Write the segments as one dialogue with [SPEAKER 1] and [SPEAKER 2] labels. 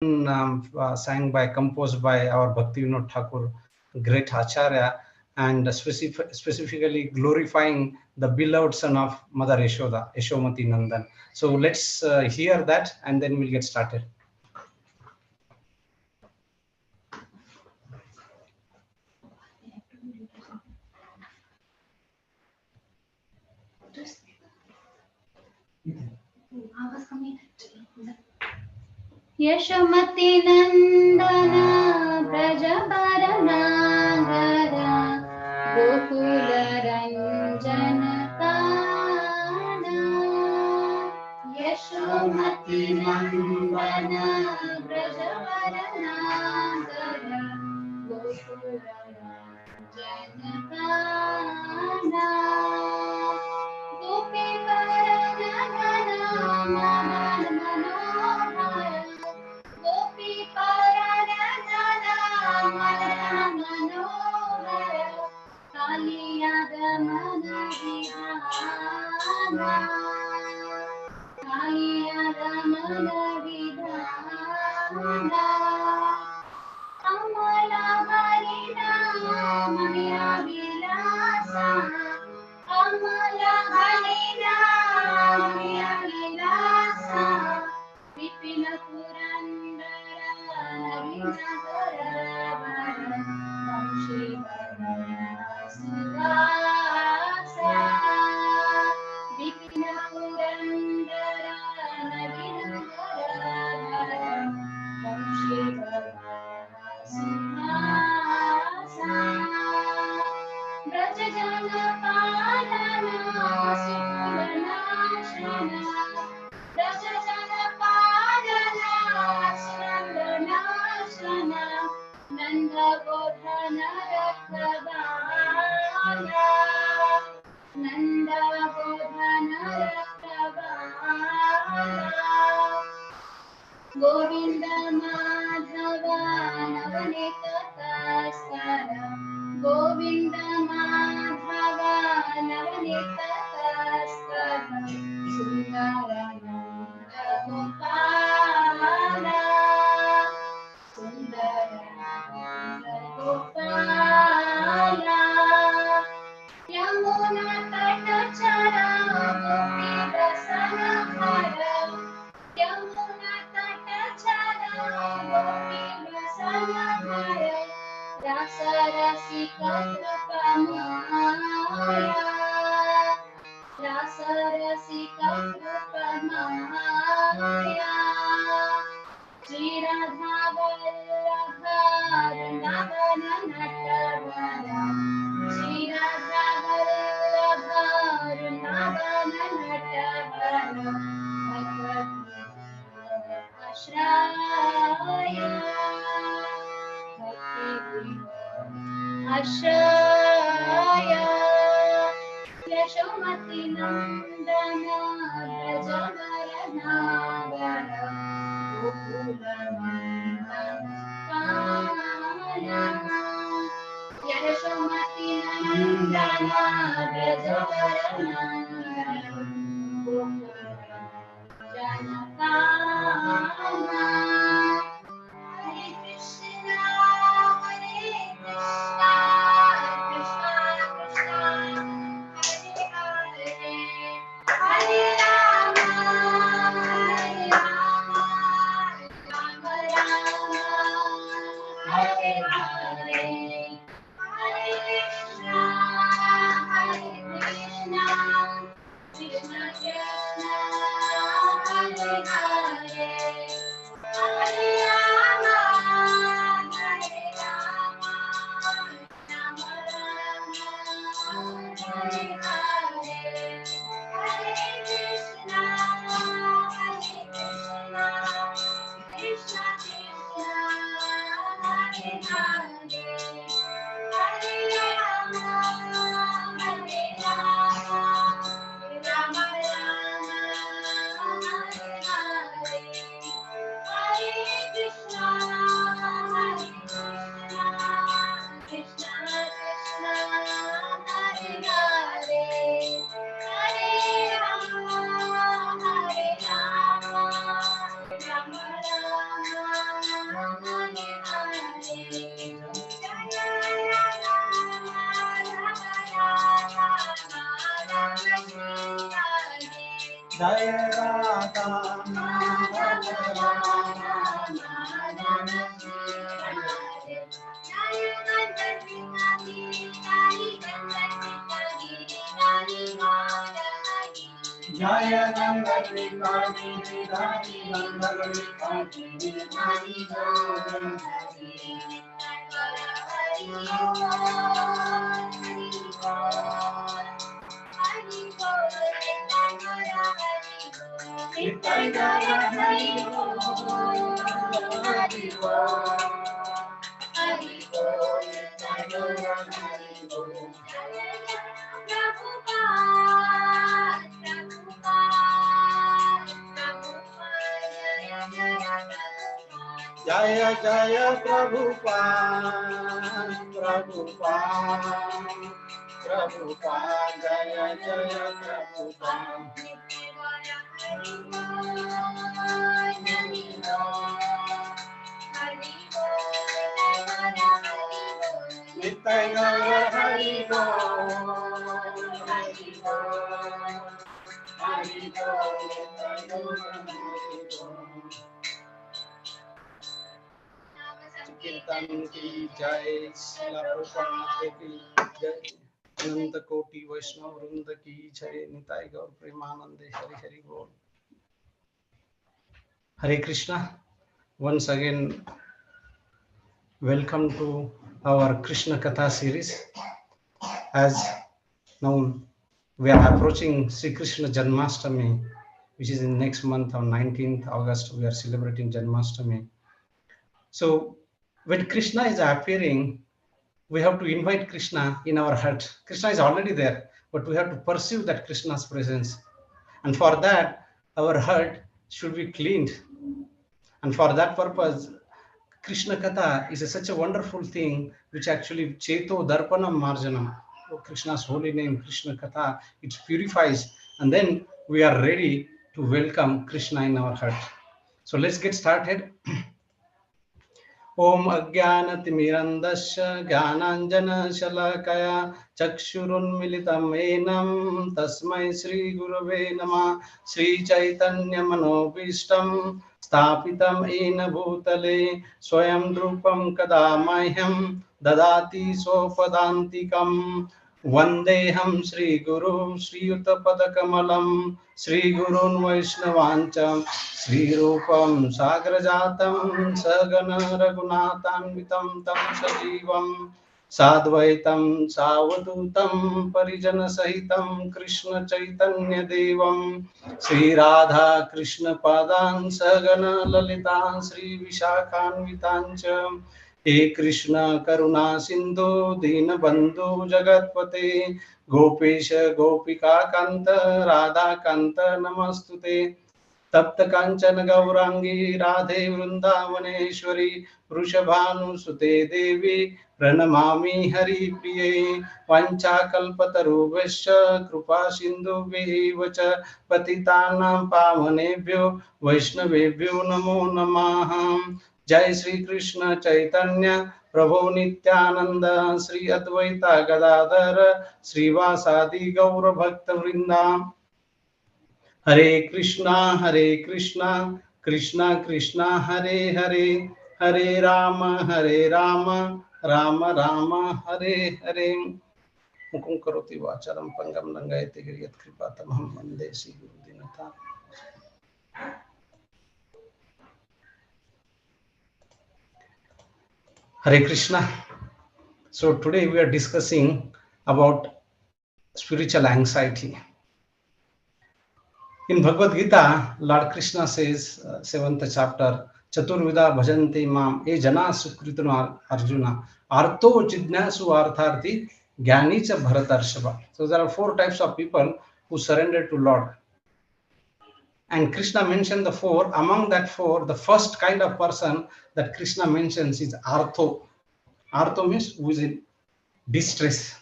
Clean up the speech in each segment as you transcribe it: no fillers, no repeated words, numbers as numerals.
[SPEAKER 1] sang by, composed by our Bhakti Vinod Thakur, great Acharya, and specifically glorifying the beloved son of Mother Yashoda, Yashomati Nandan. So let's hear that, and then we'll get started.
[SPEAKER 2] Yashomati नंदन ब्रजबर नागर गोकुल रंजन काना यशोमती नंदन ब्रजबर नागर गोकुल रंजन काना गोपी वरनन मदन मनोहर गोपी वरनन मदन मनोहर कालिया गमन विधाना कालिया गमन विधाना अमला हरिनाम मेरा विलासा अमला हरिनाम मेरा विलासा विपिन पुरंदर नवीनगर वंशी सुवासा विपिन पुरंदर नवीनगर वंशी ब्रज जन पालना सुकुल नाशना ब्रज जन पालना सुकुल नाशना नंद गोधन रखवाला नंद गोधन रखवाला गोविंद माधव नवनीत तस्कर गोविंद माधव नवनीत तस्कर सुंदर नंद गोपाल सुंदर नंद गोपाल यमुना तट चरा गोपी दसन हर यमुना तट चरा गोपी दसन हर रस रसिक कृपमाया रस रसिक कृपमाया श्री राधा वल्लभ वृंदावन नटवर श्री राधा वल्लभ वृंदावन नटवर आश्रय आश्रय यशोमती नंदन ब्रजवर नागर गोकुल काना यशोमती नंदन ब्रजवर नागर गोकुल जनकाना हरे Krishna Krishna Krishna Hare Hare Hare Ram Ram Ram Hare Hare Hare Krishna Krishna Krishna Hare Hare Hare Ram Ram Ram Hare Hare Hare Krishna Krishna Krishna Hare Hare Hare Ram Ram Ram Hare Hare Hare Krishna Krishna Krishna Hare Hare Hare Ram Ram Ram
[SPEAKER 1] Jaya Radha Madhava Jaya Gangari Kali Hari Gangari Kali Hari Jaya Jaya Prabhupada, Prabhupada, Prabhupada, Jaya Jaya Prabhupada. Nitai Gaura Hari Bol, Hari Bol, Hari Bol, Nitai Gaura Hari Bol. Kirtan ki jai, Srila Prabhupada ki jai, Ananta Koti Vaishnava Vrinda ki jai, Nitai Gaur Premanande Hari Hari Bol. Hare Krishna. Once again, welcome to our Krishna Katha series. As now we are approaching Sri Krishna Janmashtami, which is in next month on 19th August, we are celebrating Janmashtami. So when Krishna is appearing, we have to invite Krishna in our heart. Krishna is already there, but we have to perceive that Krishna's presence. And for that, our heart should be cleaned. And for that purpose, Krishna Katha is such a wonderful thing, which actually Cheto Darpanam Marjanam, Krishna's holy name, Krishna Katha, it purifies. And then we are ready to welcome Krishna in our heart. So let's get started. Om Ajnanatimirandasya Jnananjana Shalakaya Chakshurunmilitam Enam Tasmai Sri Gurave Namah Sri Chaitanya Manobishtam Stapitam Ena Bhutale Swayam Drupam Kadamahyam Dadati Sopadantikam Vandeham Sri Guru Sri Uttapadakamalam Sri Gurun Vaishnavancham Sri Rupam Sagrajatam Sagana Raghunathanvitam Tam Sajivam Sadvaitam Savadutam Parijana Sahitam Krishna Chaitanya Devam Sri Radha Krishna Padan Sagana Lalitan Sri Vishakhanvitancham He Krishna Karuna Sindhu Dina Bandhu Jagatpate Gopesha Gopika Kanta Radha Kanta Namastute तप्त कांचन गौरांगी राधे वृंदावनेश्वरी वृषभानुसुते देवी प्रणमामि हरिप्रिये वाञ्छाकल्पतरुभ्यश्च कृपा सिन्धुभ्यैव च पतितानां पावनेभ्यो वैष्णवेभ्यो नमो नमः जय श्री कृष्ण चैतन्य प्रभु नित्यानंद श्री अद्वैता गदाधर श्रीवासादि गौर भक्त वृंदा Hare Krishna, Krishna Krishna, Hare Hare, Hare Rama, Rama Rama, Hare Hare. Mukum karoti vacharam pangam langayate giriyat kripatamaham vande Sri Guru Dinatha. Hare Krishna. So today we are discussing about spiritual anxiety. In Bhagavad Gita, Lord Krishna says, 7th chapter, Chaturvida bhajante mam e jana sukrituna Arjuna artho jidnasu artharthi jnani cha bharatarshava. So there are 4 types of people who surrender to Lord. And Krishna mentioned the 4. Among that 4, the first kind of person that Krishna mentions is artho. Artho means who is in distress.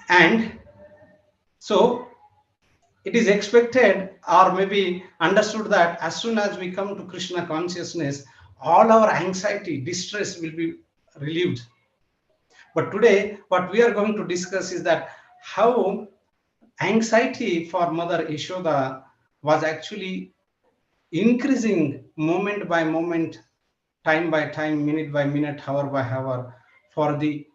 [SPEAKER 1] And so it is expected or maybe understood that as soon as we come to Krishna consciousness, all our anxiety, distress will be relieved. But today, what we are going to discuss is that how anxiety for Mother Yashoda was actually increasing moment by moment, time by time, minute by minute, hour by hour, for the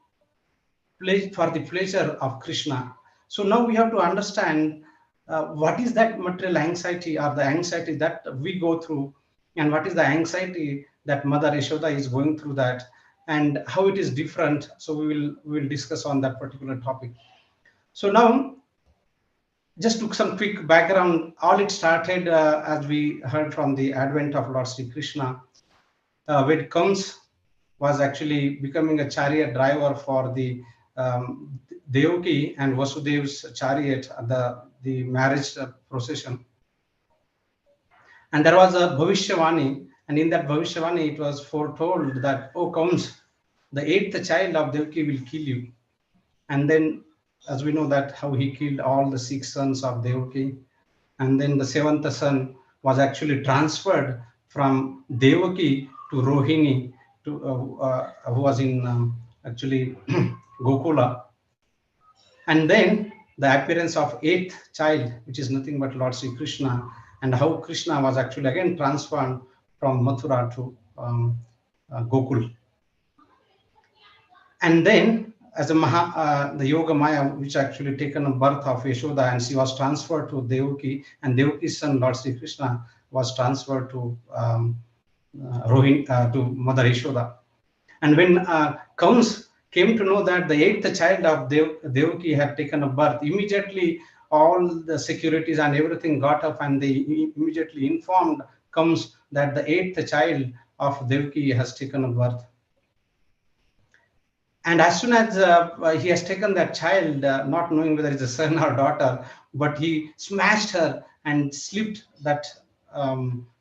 [SPEAKER 1] pleasure of Krishna. So now we have to understand what is that material anxiety, or the anxiety that we go through, and what is the anxiety that Mother Yashoda is going through that, and how it is different. So we will discuss on that particular topic. So now, just took some quick background. All it started, as we heard from the advent of Lord Sri Krishna, when Kams was actually becoming a chariot driver for the Devaki and Vasudev's chariot at the marriage procession. And there was a Bhavishyavani, and in that Bhavishyavani, it was foretold that, oh, Kams, the eighth child of Devaki will kill you. And then, as we know, that how he killed all the six sons of Devaki, and then the seventh son was actually transferred from Devaki to Rohini, who was in actually Gokula. And then the appearance of eighth child, which is nothing but Lord Sri Krishna, and how Krishna was actually again transformed from Mathura to Gokul. And then, as a the Yoga Maya, which actually taken a birth of Yashoda, and she was transferred to Devaki, and Devaki's son, Lord Sri Krishna, was transferred to to Mother Yashoda. And when Kams came to know that the eighth child of Devaki had taken a birth, immediately all the securities and everything got up, and they immediately informed Kams that the eighth child of Devaki has taken a birth. And as soon as he has taken that child, not knowing whether it's a son or daughter, but he smashed her and slipped that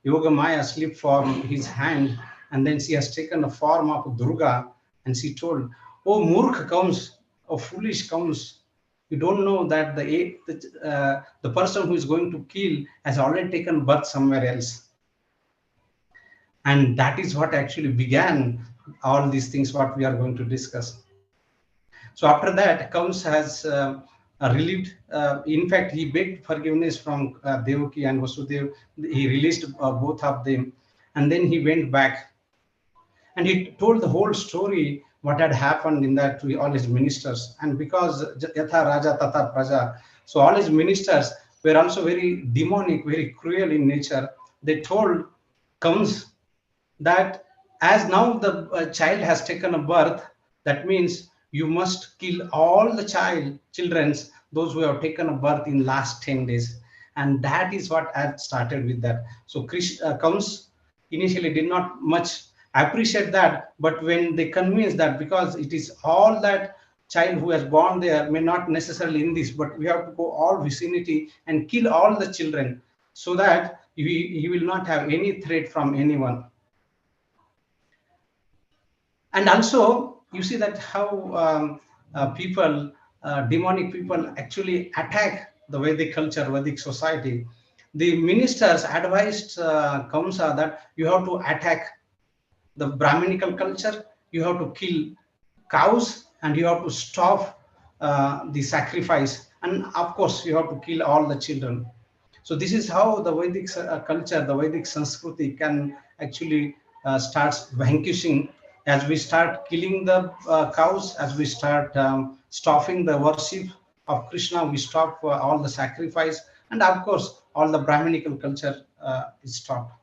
[SPEAKER 1] Yoga Maya slipped from his hand, and then she has taken the form of Durga, and she told, "Oh, Murkh comes, oh, foolish comes. You don't know that the person who is going to kill has already taken birth somewhere else." And that is what actually began all these things what we are going to discuss. So after that, Kams has relieved. In fact, he begged forgiveness from Devaki and Vasudev. He released both of them, and then he went back, and he told the whole story what had happened in that to all his ministers. And because Yatha Raja Tata Praja, so all his ministers were also very demonic, very cruel in nature. They told Kams that as now the child has taken a birth, that means you must kill all the children's, those who have taken a birth in last 10 days. And that is what had started with that. So Krishna Kams initially did not much appreciate that, but when they convinced that, because it is all that child who has born there may not necessarily in this, but we have to go all vicinity and kill all the children, so that he will not have any threat from anyone. And also, you see that how people, demonic people, actually attack the Vedic culture, Vedic society. The ministers advised Kamsa that you have to attack the Brahminical culture, you have to kill cows, and you have to stop the sacrifice, and of course, you have to kill all the children. So this is how the Vedic culture, the Vedic Sanskriti can actually starts vanquishing. As we start killing the cows, as we start stopping the worship of Krishna, we stop all the sacrifice, and of course, all the Brahminical culture is stopped.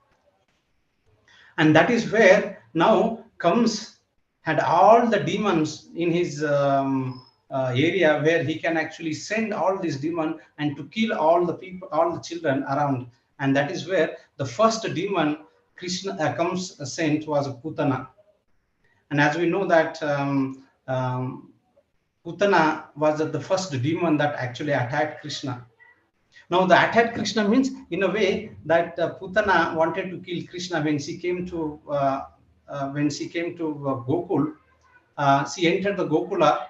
[SPEAKER 1] And that is where now comes had all the demons in his area, where he can actually send all these demons and to kill all the people, all the children around. And that is where the first demon Krishna comes sent was Putana. And as we know that Putana was the first demon that actually attacked Krishna. Now, the attack Krishna means in a way that Putana wanted to kill Krishna when she came to Gokul. She entered the Gokula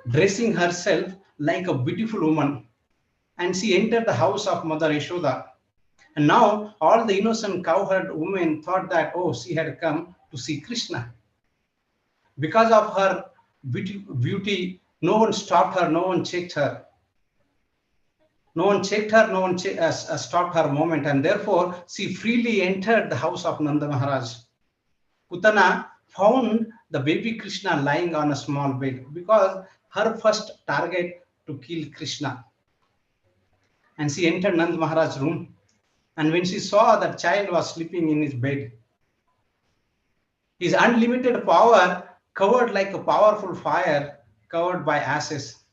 [SPEAKER 1] dressing herself like a beautiful woman, and she entered the house of Mother Yashoda. And now all the innocent cowherd women thought that, oh, she had come to see Krishna. Because of her beauty, no one stopped her, no one checked her. No one checked her, no one stopped her movement, and therefore she freely entered the house of Nanda Maharaj. Putana found the baby Krishna lying on a small bed because her first target to kill Krishna. And she entered Nanda Maharaj's room. And when she saw that child was sleeping in his bed, his unlimited power covered like a powerful fire covered by ashes.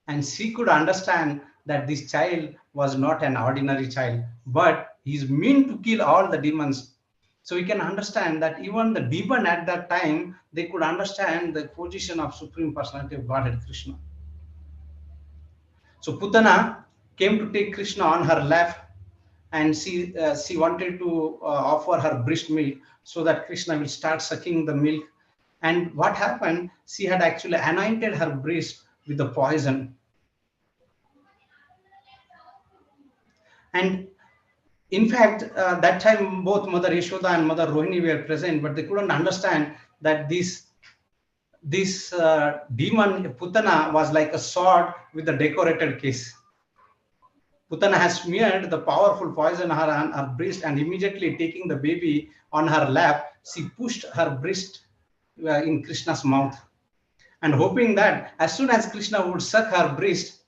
[SPEAKER 1] And she could understand that this child was not an ordinary child, but he's meant to kill all the demons. So we can understand that even the demon at that time, they could understand the position of Supreme Personality of Godhead Krishna. So Putana came to take Krishna on her lap, and she wanted to offer her breast milk so that Krishna will start sucking the milk. And what happened? She had actually anointed her breast with the poison. And in fact, that time both Mother Yashoda and Mother Rohini were present, but they couldn't understand that this demon Putana was like a sword with a decorated case. Putana has smeared the powerful poison on her breast, and immediately taking the baby on her lap, she pushed her breast in Krishna's mouth, and hoping that as soon as Krishna would suck her breast,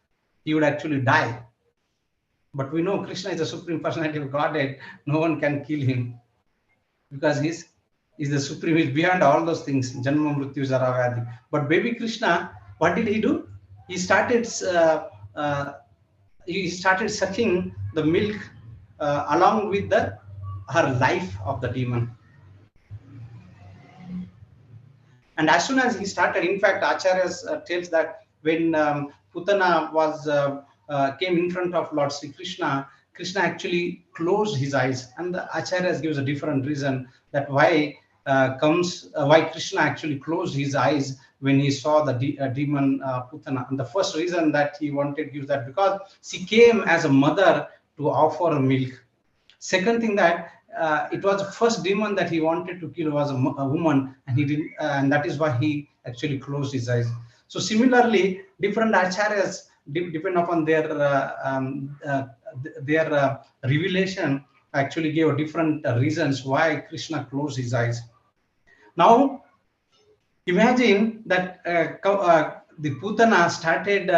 [SPEAKER 1] he would actually die. But we know Krishna is the Supreme Personality of Godhead. No one can kill him because he's the Supreme, he's beyond all those things. Janma, Mrityu, Jara, Vyadhi. But baby Krishna, what did he do? He started sucking the milk along with her life of the demon. And as soon as he started, in fact, Acharya tells that when Putana came in front of Lord Sri Krishna, Krishna actually closed his eyes, and the Acharya gives a different reason that why Krishna actually closed his eyes when he saw the demon Putana. And the first reason that he wanted to use that because she came as a mother to offer milk. Second thing that it was the first demon that he wanted to kill was a woman, and he didn't, and that is why he actually closed his eyes. So similarly, different acharyas depend upon their revelation actually gave different reasons why Krishna closed his eyes. Now, imagine that the Putana started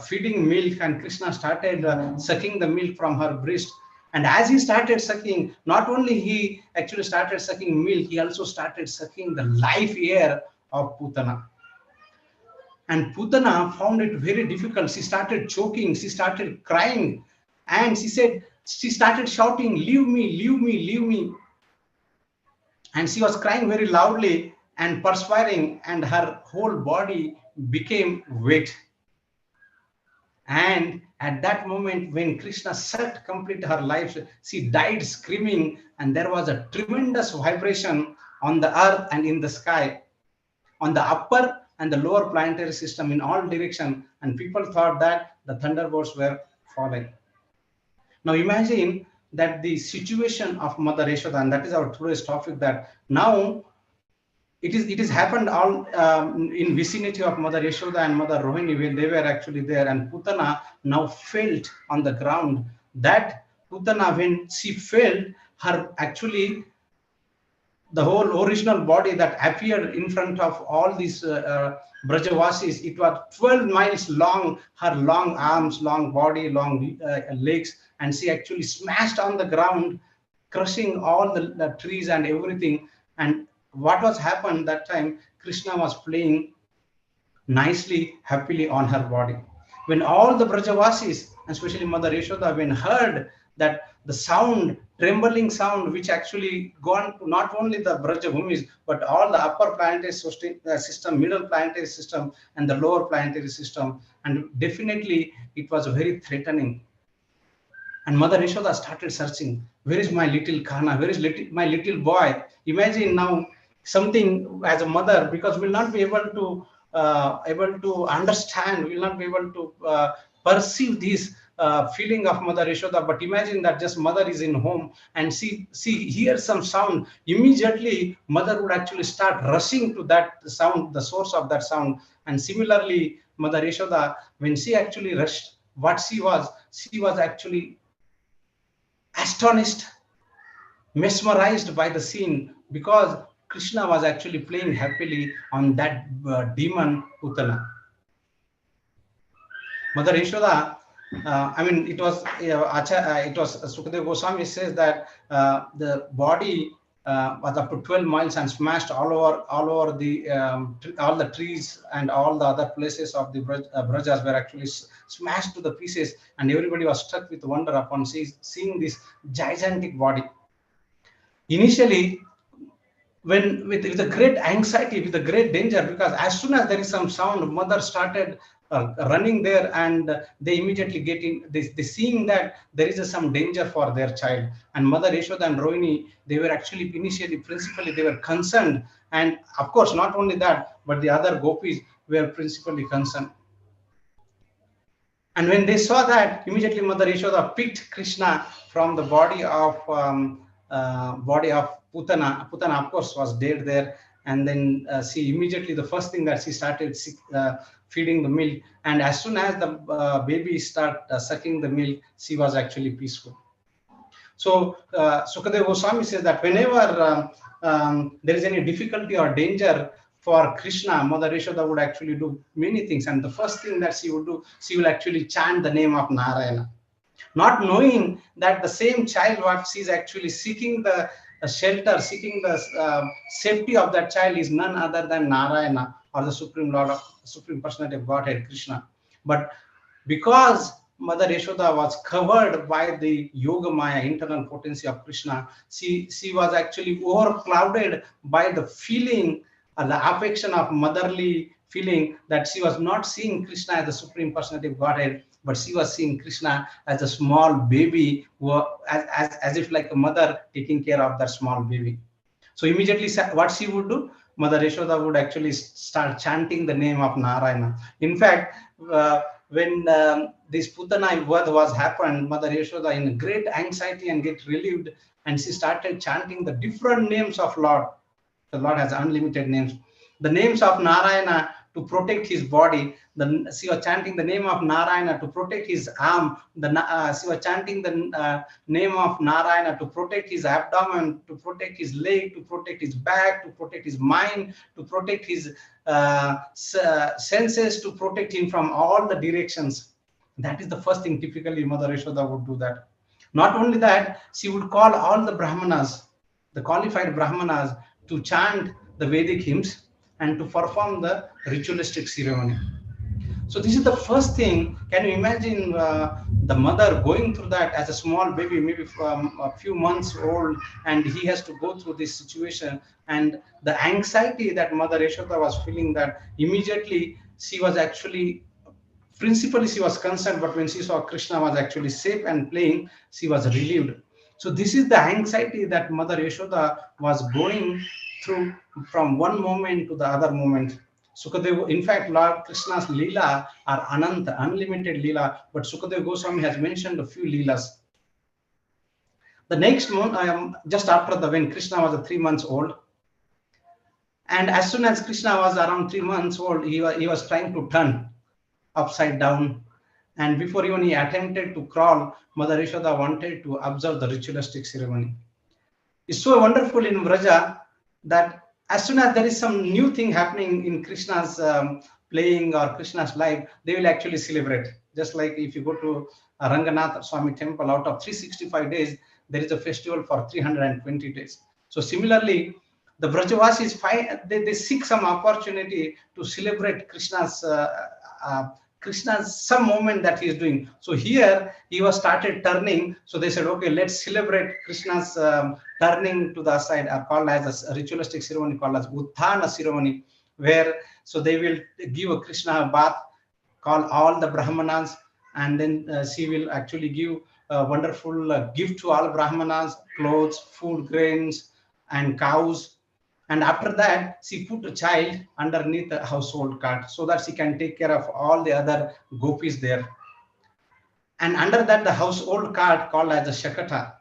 [SPEAKER 1] feeding milk, and Krishna started sucking the milk from her breast. And as he started sucking, not only he actually started sucking milk, he also started sucking the life air of Putana. And Putana found it very difficult. She started choking, she started crying, and she started shouting, "Leave me, leave me, leave me." And she was crying very loudly and perspiring, and her whole body became wet. And at that moment, when Krishna sucked complete her life, she died screaming, and there was a tremendous vibration on the earth and in the sky, on the upper and the lower planetary system in all directions, and people thought that the thunderbolts were falling. Now imagine that the situation of Mother Yashoda, and that is our today's topic, that now it is happened all in vicinity of Mother Yashoda and Mother Rohini when they were actually there, and Putana now felt on the ground that Putana, when she felt her actually the whole original body that appeared in front of all these Brajavasis, it was 12 miles long, her long arms, long body, long legs, and she actually smashed on the ground, crushing all the trees and everything. And what was happened that time, Krishna was playing nicely, happily on her body. When all the Brajavasis, especially Mother Yashoda, when heard that the sound, trembling sound, which actually gone to not only the Brajabhumis, but all the upper planetary system, middle planetary system, and the lower planetary system, and definitely it was very threatening. And Mother Yashoda started searching, where is my little Kana, where is my little boy? Imagine now something as a mother, because we'll not be able to understand, we'll not be able to perceive this feeling of Mother Yashoda. But imagine that just mother is in home and she hears some sound. Immediately, mother would actually start rushing to that sound, the source of that sound. And similarly, Mother Yashoda, when she actually rushed what she was actually astonished, mesmerized by the scene, because Krishna was actually playing happily on that demon Putana. Mother Yashoda, I mean, it was it was Sukadeva Goswami says that the body was up to 12 miles and smashed all over the all the trees and all the other places of the Brajas were actually smashed to the pieces, and everybody was struck with wonder upon seeing this gigantic body. Initially, when with a great anxiety, with a great danger, because as soon as there is some sound, mother started running there, and they immediately get in, they seeing that there is some danger for their child. And Mother Yashoda and Rohini, they were actually initially, principally, they were concerned. And of course, not only that, but the other gopis were principally concerned. And when they saw that, immediately Mother Yashoda picked Krishna from the body of Putana. Putana, of course, was dead there. And then she immediately, the first thing that she started feeding the milk. And as soon as the baby start sucking the milk, she was actually peaceful. So Sukadeva Goswami says that whenever there is any difficulty or danger for Krishna, Mother Yashoda would actually do many things. And the first thing that she would do, she will actually chant the name of Narayana, not knowing that the same child what she's actually seeking the shelter, seeking the safety of that child is none other than Narayana, or the Supreme Lord of Supreme Personality of Godhead, Krishna. But because Mother Yashoda was covered by the Yoga Maya, internal potency of Krishna, she was actually overclouded by the feeling, the affection of motherly feeling, that she was not seeing Krishna as the Supreme Personality of Godhead, but she was seeing Krishna as a small baby, who, as if like a mother taking care of that small baby. So immediately, what she would do, Mother Yashoda would actually start chanting the name of Narayana. In fact, when this Putana Vad was happened, Mother Yashoda, in great anxiety and get relieved, and she started chanting the different names of Lord. The Lord has unlimited names. The names of Narayana to protect his body. She was chanting the name of Narayana to protect his arm. She was chanting the name of Narayana to protect his abdomen, to protect his leg, to protect his back, to protect his mind, to protect his senses, to protect him from all the directions. That is the first thing. Typically, Mother Yashoda would do that. Not only that, she would call all the Brahmanas, the qualified Brahmanas, to chant the Vedic hymns and to perform the ritualistic ceremony. So this is the first thing. Can you imagine the mother going through that as a small baby, maybe from a few months old, and he has to go through this situation, and the anxiety that Mother Yashoda was feeling, that immediately she was actually, principally she was concerned, but when she saw Krishna was actually safe and playing, she was relieved. So this is the anxiety that Mother Yashoda was going through from one moment to the other moment. Sukadeva, in fact, Lord Krishna's Leela are Ananta, unlimited Leela, but Sukadeva Goswami has mentioned a few Leelas. The next month, just after when Krishna was 3 months old, and as soon as Krishna was around 3 months old, he was trying to turn upside down. And before even he attempted to crawl, Mother Yashoda wanted to observe the ritualistic ceremony. It's so wonderful in Vraja that as soon as there is some new thing happening in Krishna's playing or Krishna's life, they will actually celebrate. Just like if you go to Ranganath Swami temple, out of 365 days, there is a festival for 320 days. So similarly, the Vrajavasis they seek some opportunity to celebrate Krishna's some moment that he is doing. So here he was started turning. So they said, okay, let's celebrate Krishna's turning to the side, called as a ritualistic ceremony called as Utthana ceremony, where so they will give a Krishna bath, call all the Brahmanas, and then she will actually give a wonderful gift to all Brahmanas, clothes, food, grains, and cows. And after that, she put a child underneath the household cart so that she can take care of all the other gopis there. And under that, the household cart called as a Shakata.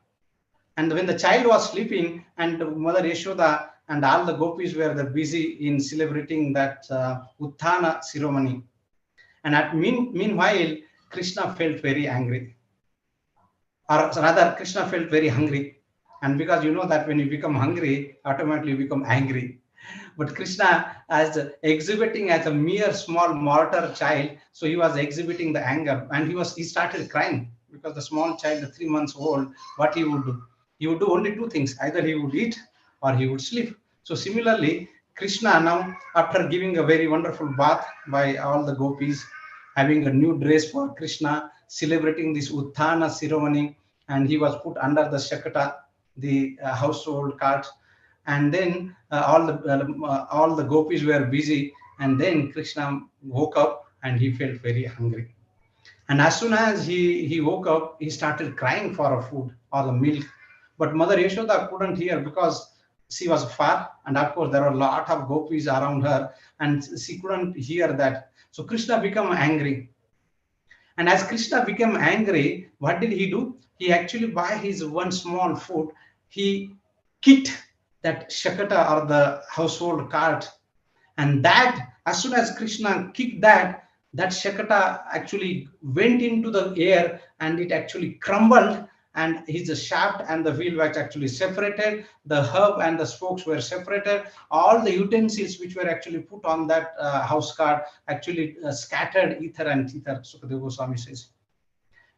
[SPEAKER 1] And when the child was sleeping, and Mother Yashoda and all the gopis were busy in celebrating that Utthana ceremony. And meanwhile, Krishna felt very angry, or rather Krishna felt very hungry. And because you know that when you become hungry, automatically you become angry. But Krishna, as exhibiting as a mere small mortar child, so he was exhibiting the anger, and he started crying because the small child, the 3 months old, what he would do only two things: either he would eat or he would sleep. So similarly, Krishna now, after giving a very wonderful bath by all the gopis, having a new dress for Krishna, celebrating this Utthana ceremony, and he was put under the Shakata, the household cart, and then all the gopis were busy, and then Krishna woke up and he felt very hungry. And as soon as he woke up, he started crying for a food or the milk. But Mother Yashoda couldn't hear because she was far, and of course there were a lot of gopis around her, and she couldn't hear that. So Krishna became angry. And as Krishna became angry, what did he do? He actually, by his one small foot, he kicked that Shakata or the household cart. And that, as soon as Krishna kicked that, that Shakata actually went into the air and it actually crumbled. And his shaft and the wheel was actually separated. The hub and the spokes were separated. All the utensils which were actually put on that house cart actually scattered ether and ether, Sukadeva Goswami says.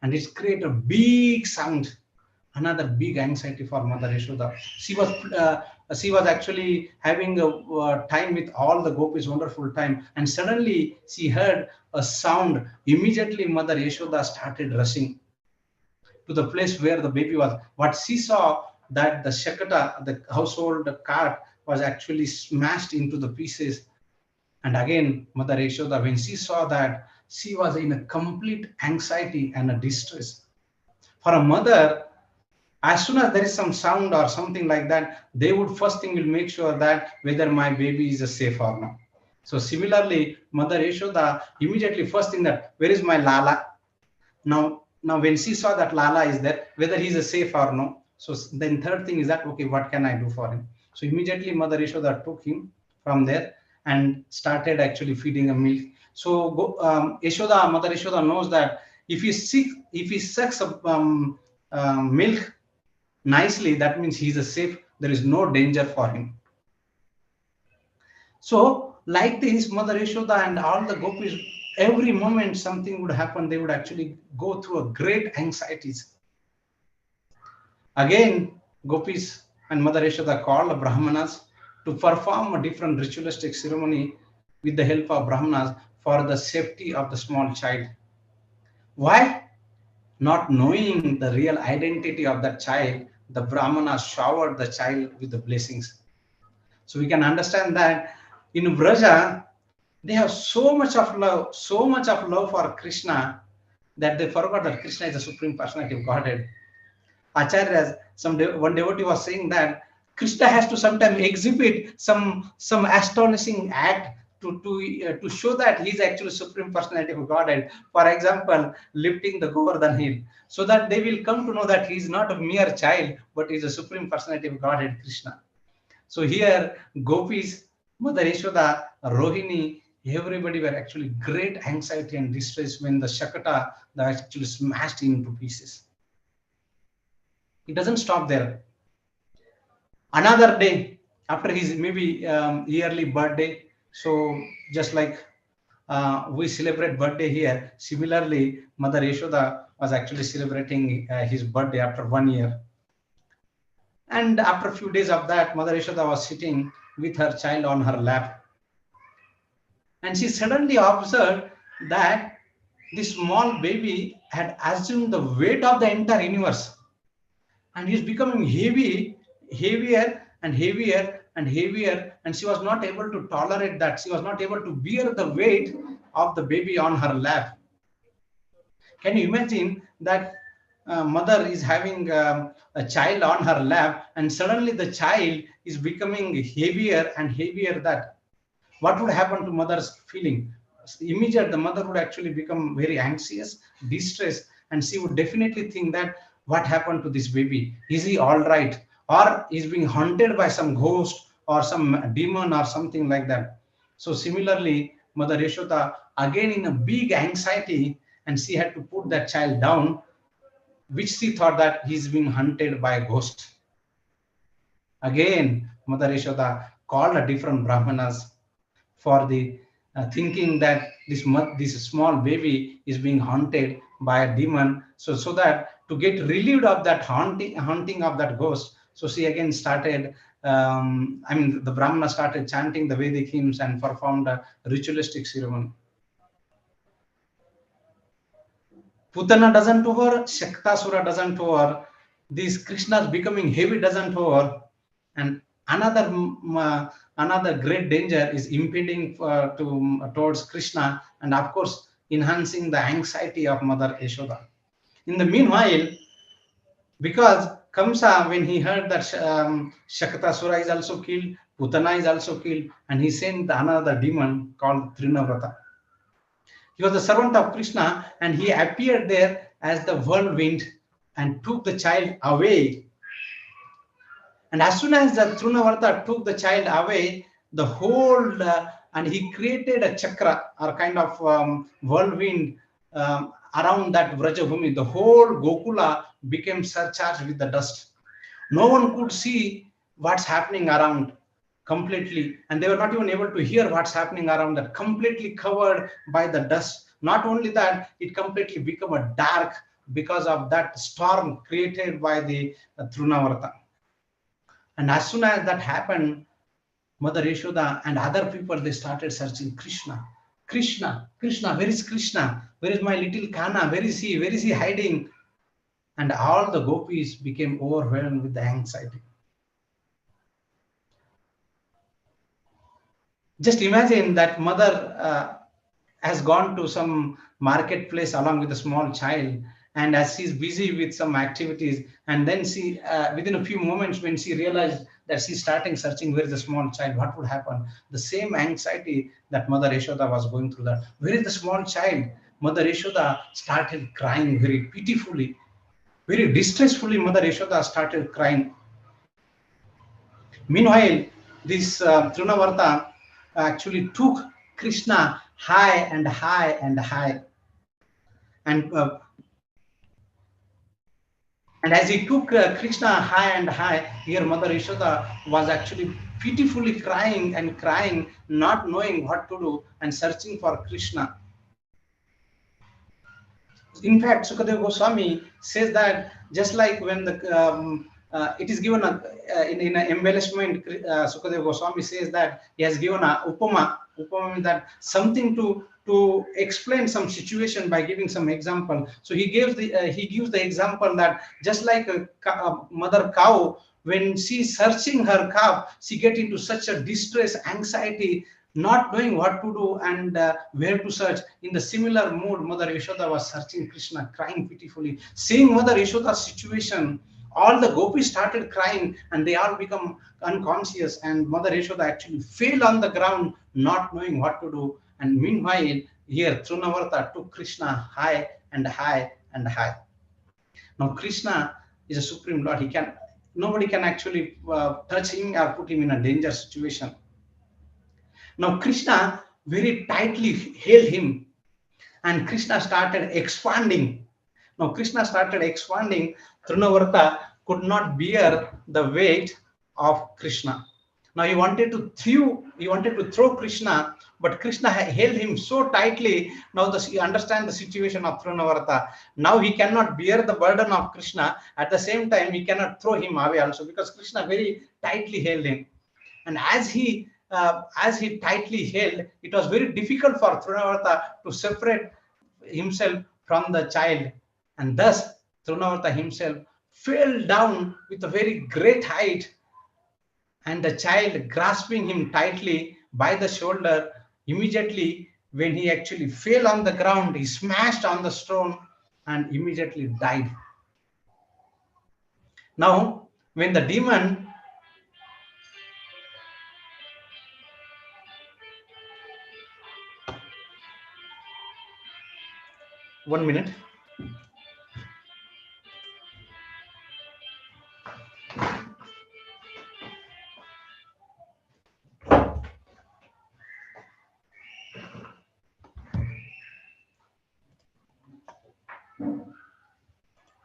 [SPEAKER 1] And it created a big sound. Another big anxiety for Mother Yashoda. She was actually having a time with all the gopis, wonderful time, and suddenly she heard a sound. Immediately, Mother Yashoda started rushing to the place where the baby was. What she saw, that the Shakata, the household cart, was actually smashed into the pieces. And again, Mother Yashoda, when she saw that, she was in a complete anxiety and a distress. For a mother, as soon as there is some sound or something like that, they would first thing will make sure that whether my baby is safe or not. So similarly, Mother Yashoda immediately first thing that, where is my Lala? Now when she saw that Lala is there, whether he's a safe or no. So then third thing is that, okay, what can I do for him? So immediately Mother Yashoda took him from there and started actually feeding him milk. So Mother Yashoda knows that if he sucks milk nicely, that means he's a safe, there is no danger for him. So like this, Mother Yashoda and all the gopis, every moment something would happen, they would actually go through a great anxieties. Again, gopis and Mother Yashoda called the Brahmanas to perform a different ritualistic ceremony with the help of Brahmanas for the safety of the small child. Why? Not knowing the real identity of that child, the Brahmana showered the child with the blessings. So we can understand that in Braja, they have so much of love for Krishna, that they forgot that Krishna is the Supreme Personality of Godhead. Acharyas, one devotee was saying that Krishna has to sometimes exhibit some astonishing act to show that he is actually Supreme Personality of Godhead. For example, lifting the Govardhan hill, so that they will come to know that he is not a mere child, but he is a Supreme Personality of Godhead, Krishna. So here, gopis, Mother Yashoda, Rohini, everybody were actually great anxiety and distress when the Shakata that actually smashed into pieces. It doesn't stop there. Another day, after his maybe yearly birthday, so just like we celebrate birthday here, similarly, Mother Yashoda was actually celebrating his birthday after 1 year. And after a few days of that, Mother Yashoda was sitting with her child on her lap. And she suddenly observed that this small baby had assumed the weight of the entire universe. And he's becoming heavier and heavier and heavier. And she was not able to tolerate that. She was not able to bear the weight of the baby on her lap. Can you imagine that mother is having a child on her lap, and suddenly the child is becoming heavier and heavier? That what would happen to mother's feeling? Immediately, the mother would actually become very anxious, distressed, and she would definitely think that what happened to this baby? Is he all right? Or is being haunted by some ghost or some demon or something like that? So similarly, Mother Yashoda, again in a big anxiety, and she had to put that child down, which she thought that he's being hunted by a ghost. Again, Mother Yashoda called a different Brahmanas for the thinking that this small baby is being haunted by a demon. So that to get relieved of that haunting of that ghost, so she again started. The Brahmana started chanting the Vedic hymns and performed a ritualistic ceremony. Putana doesn't over, Shaktasura doesn't over, these Krishnas becoming heavy doesn't over, and another great danger is impeding towards Krishna, and of course enhancing the anxiety of Mother Yashoda. In the meanwhile, because Kamsa, when he heard that Shakatasura is also killed, Putana is also killed, and he sent another demon called Trinavrata. He was the servant of Krishna, and he appeared there as the whirlwind and took the child away. And as soon as the Trinavarta took the child away, the whole and he created a chakra or kind of whirlwind around that Vrajabhumi. The whole Gokula became surcharged with the dust. No one could see what's happening around completely, and they were not even able to hear what's happening around that, completely covered by the dust. Not only that, it completely became a dark because of that storm created by the Trunavarta. And as soon as that happened, Mother Yashoda and other people, they started searching Krishna. Krishna, Krishna, where is Krishna? Where is my little Kana? Where is he? Where is he hiding? And all the gopis became overwhelmed with the anxiety. Just imagine that mother has gone to some marketplace along with a small child, and as she's busy with some activities, and then she within a few moments, when she realized that she's starting searching where is the small child, what would happen? The same anxiety that Mother Yashoda was going through, that where is the small child? Mother Yashoda started crying very pitifully, very distressfully. Mother Yashoda started crying. Meanwhile, this Trunavarta actually took Krishna high and high and high. And as he took Krishna high and high, here Mother Yashoda was actually pitifully crying and crying, not knowing what to do and searching for Krishna. In fact, Sukadeva Goswami says that just like when it is given in an embellishment, Sukadeva Goswami says that he has given a upama. Upama means that something to explain some situation by giving some example. So he gives the example that just like a mother cow, when she's searching her calf, she get into such a distress, anxiety, not knowing what to do and where to search. In the similar mood, Mother Yashoda was searching Krishna, crying pitifully. Seeing Mother Yashoda's situation, all the gopis started crying and they all become unconscious, and Mother Yashoda actually fell on the ground, not knowing what to do. And meanwhile, here Trunavarta took Krishna high and high and high. Now Krishna is a supreme Lord. Nobody can actually touch him or put him in a danger situation. Now Krishna very tightly held him, and Krishna started expanding. Now Krishna started expanding. Trunavarta could not bear the weight of Krishna. Now he wanted to throw Krishna, but Krishna held him so tightly. Now you understand the situation of Trunavarta. Now he cannot bear the burden of Krishna. At the same time, he cannot throw him away also, because Krishna very tightly held him. And as he tightly held, it was very difficult for Trunavarta to separate himself from the child, and thus Trunavarta himself fell down with a very great height, and the child grasping him tightly by the shoulder. Immediately, when he actually fell on the ground, he smashed on the stone and immediately died. Now, when the demon, one minute.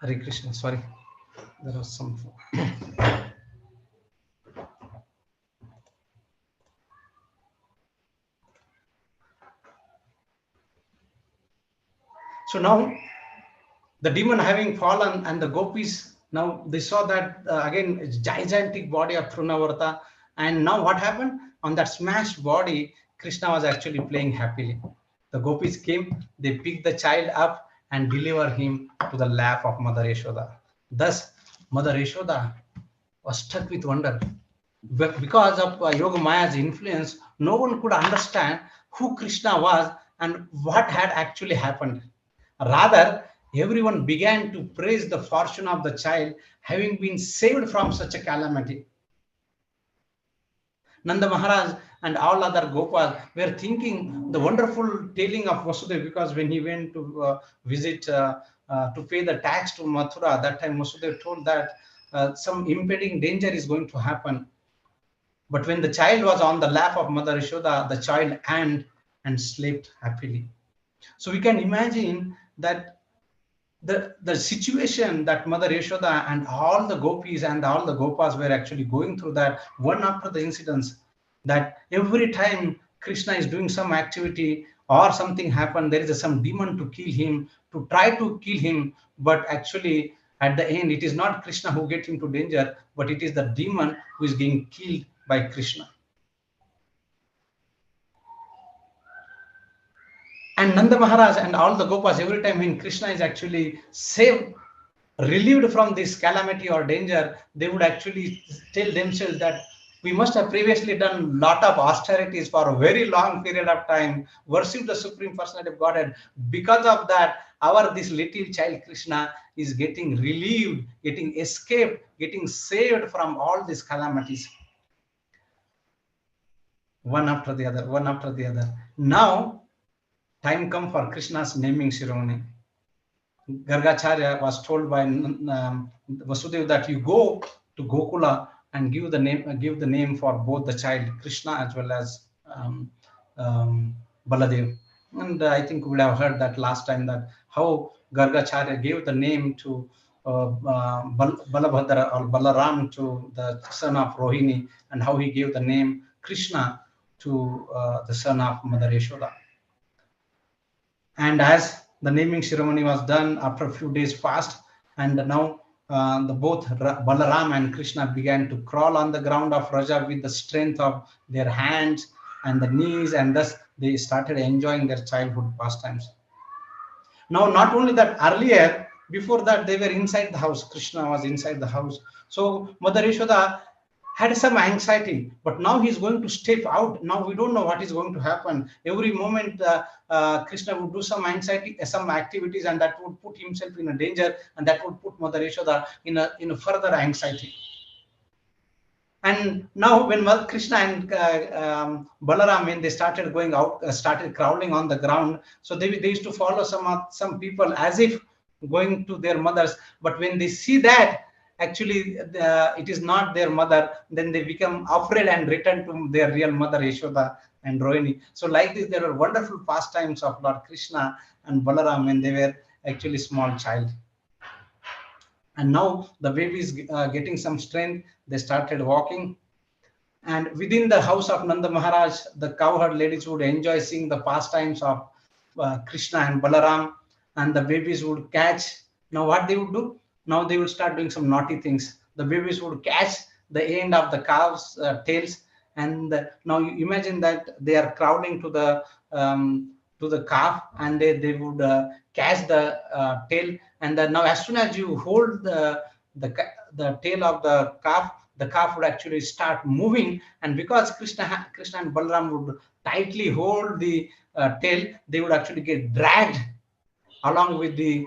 [SPEAKER 1] Hare Krishna. Sorry, there was some. So now the demon having fallen and the gopis, now they saw that again it's gigantic body of Trunavarta. And now what happened? On that smashed body, Krishna was actually playing happily. The gopis came, they picked the child up and deliver him to the lap of Mother Yashoda. Thus, Mother Yashoda was struck with wonder. Because of Yoga Maya's influence, no one could understand who Krishna was and what had actually happened. Rather, everyone began to praise the fortune of the child having been saved from such a calamity. Nanda Maharaj and all other Gopas were thinking the wonderful telling of Vasudeva, because when he went to visit to pay the tax to Mathura, that time Vasudeva told that some impending danger is going to happen. But when the child was on the lap of Mother Yashoda, the child and slept happily. So we can imagine that the situation that Mother Yashoda and all the gopis and all the gopas were actually going through, that one after the incidents, that every time Krishna is doing some activity or something happened, there is some demon to kill him, to try to kill him, but actually at the end it is not Krishna who gets into danger, but it is the demon who is being killed by Krishna. And Nanda Maharaj and all the Gopas, every time when Krishna is actually saved, relieved from this calamity or danger, they would actually tell themselves that we must have previously done lot of austerities for a very long period of time, worship the Supreme Personality of Godhead. Because of that, this little child Krishna is getting relieved, getting escaped, getting saved from all these calamities. One after the other, one after the other. Now, time come for Krishna's naming ceremony. Gargacharya was told by Vasudeva that you go to Gokula and give the name for both the child Krishna as well as Baladev. And I think we would have heard that last time, that how Gargacharya gave the name to Balabhadra or Balaram to the son of Rohini, and how he gave the name Krishna to the son of Mother Yashoda. And as the naming ceremony was done after a few days fast, and now both Balaram and Krishna began to crawl on the ground of Raja with the strength of their hands and the knees, and thus they started enjoying their childhood pastimes. Now, not only that, earlier, before that, they were inside the house. Krishna was inside the house. So Mother Yashoda had some anxiety, but now he's going to step out. Now we don't know what is going to happen. Every moment Krishna would do some anxiety, some activities, and that would put himself in a danger, and that would put Mother Yashoda in a further anxiety. And now when Krishna and Balaram, when they started going out, started crawling on the ground, so they used to follow some people as if going to their mothers. But when they see that actually it is not their mother, then they become afraid and return to their real mother Yashoda and Rohini. So like this, there are wonderful pastimes of Lord Krishna and Balaram when they were actually small child. And now the baby is getting some strength. They started walking, and within the house of Nanda Maharaj, the cowherd ladies would enjoy seeing the pastimes of Krishna and Balaram, and the babies would catch. Now what they would do? Now they would start doing some naughty things. The babies would catch the end of the calves' tails, and now you imagine that they are crowding to the calf, and they would catch the tail. And then now, as soon as you hold the tail of the calf would actually start moving. And because Krishna and Balaram would tightly hold the tail, they would actually get dragged along with the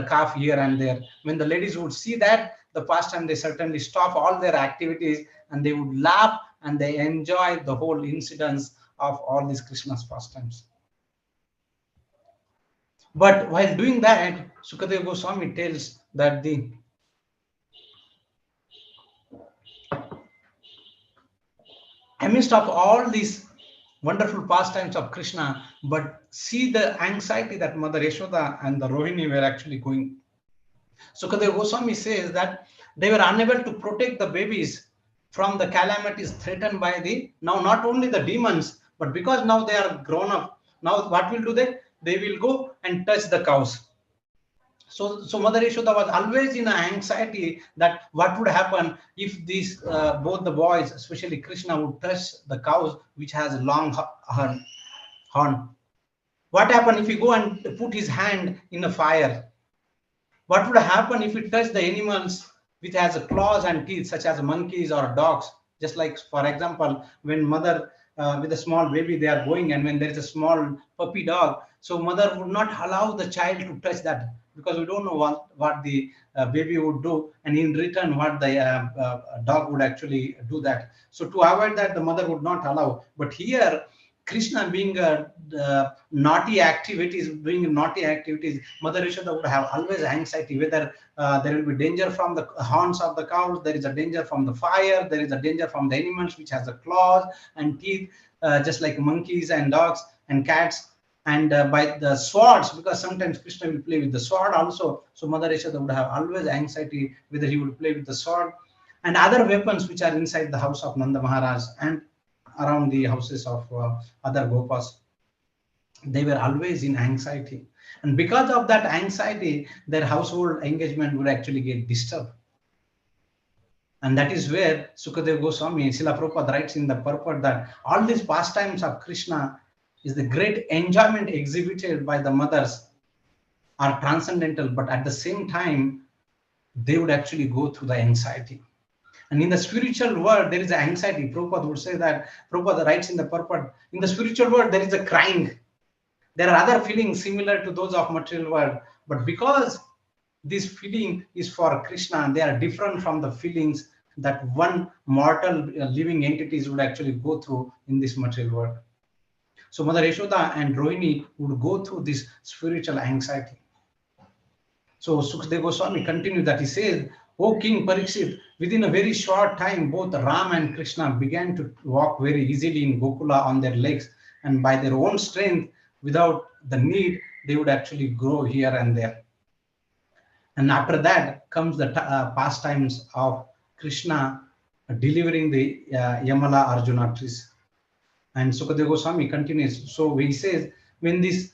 [SPEAKER 1] calf here and there. When the ladies would see that the pastime, they certainly stop all their activities and they would laugh and they enjoy the whole incidents of all these Krishna's pastimes. But while doing that, Sukadeva Goswami tells that amidst of all these wonderful pastimes of Krishna, but see the anxiety that Mother Yashoda and the Rohini were actually going. Sukadeva Goswami says that they were unable to protect the babies from the calamities threatened by the, now not only the demons, but because now they are grown up, now what will do they? They will go and touch the cows. So Mother Yashoda was always in anxiety that what would happen if these both the boys, especially Krishna, would touch the cows which has a long horn. What happen if he go and put his hand in a fire? What would happen if we touch the animals which has claws and teeth, such as monkeys or dogs? Just like, for example, when mother with a small baby they are going, and when there is a small puppy dog, so mother would not allow the child to touch that, because we don't know what the baby would do, and in return what the dog would actually do that. So to avoid that, the mother would not allow. But here Krishna being doing naughty activities, Mother Yashoda would have always anxiety whether there will be danger from the horns of the cows, there is a danger from the fire, there is a danger from the animals which has the claws and teeth, just like monkeys and dogs and cats, and by the swords, because sometimes Krishna will play with the sword also. So Mother Yashoda would have always anxiety whether he would play with the sword and other weapons which are inside the house of Nanda Maharaj and around the houses of other Gopas. They were always in anxiety. And because of that anxiety, their household engagement would actually get disturbed. And that is where Sukadeva Goswami, Srila Prabhupada writes in the purport that all these pastimes of Krishna is the great enjoyment exhibited by the mothers are transcendental, but at the same time, they would actually go through the anxiety. And in the spiritual world, there is anxiety. Prabhupada would say that, Prabhupada writes in the purport, in the spiritual world, there is a crying. There are other feelings similar to those of material world. But because this feeling is for Krishna, they are different from the feelings that one mortal living entities would actually go through in this material world. So Mother Yashoda and Rohini would go through this spiritual anxiety. So Sukadeva Goswami continues that he says, O King Parikshit, within a very short time, both Ram and Krishna began to walk very easily in Gokula on their legs, and by their own strength, without the need, they would actually grow here and there. And after that comes the pastimes of Krishna delivering the Yamala Arjuna trees. And Sukadeva Goswami continues. So he says, when this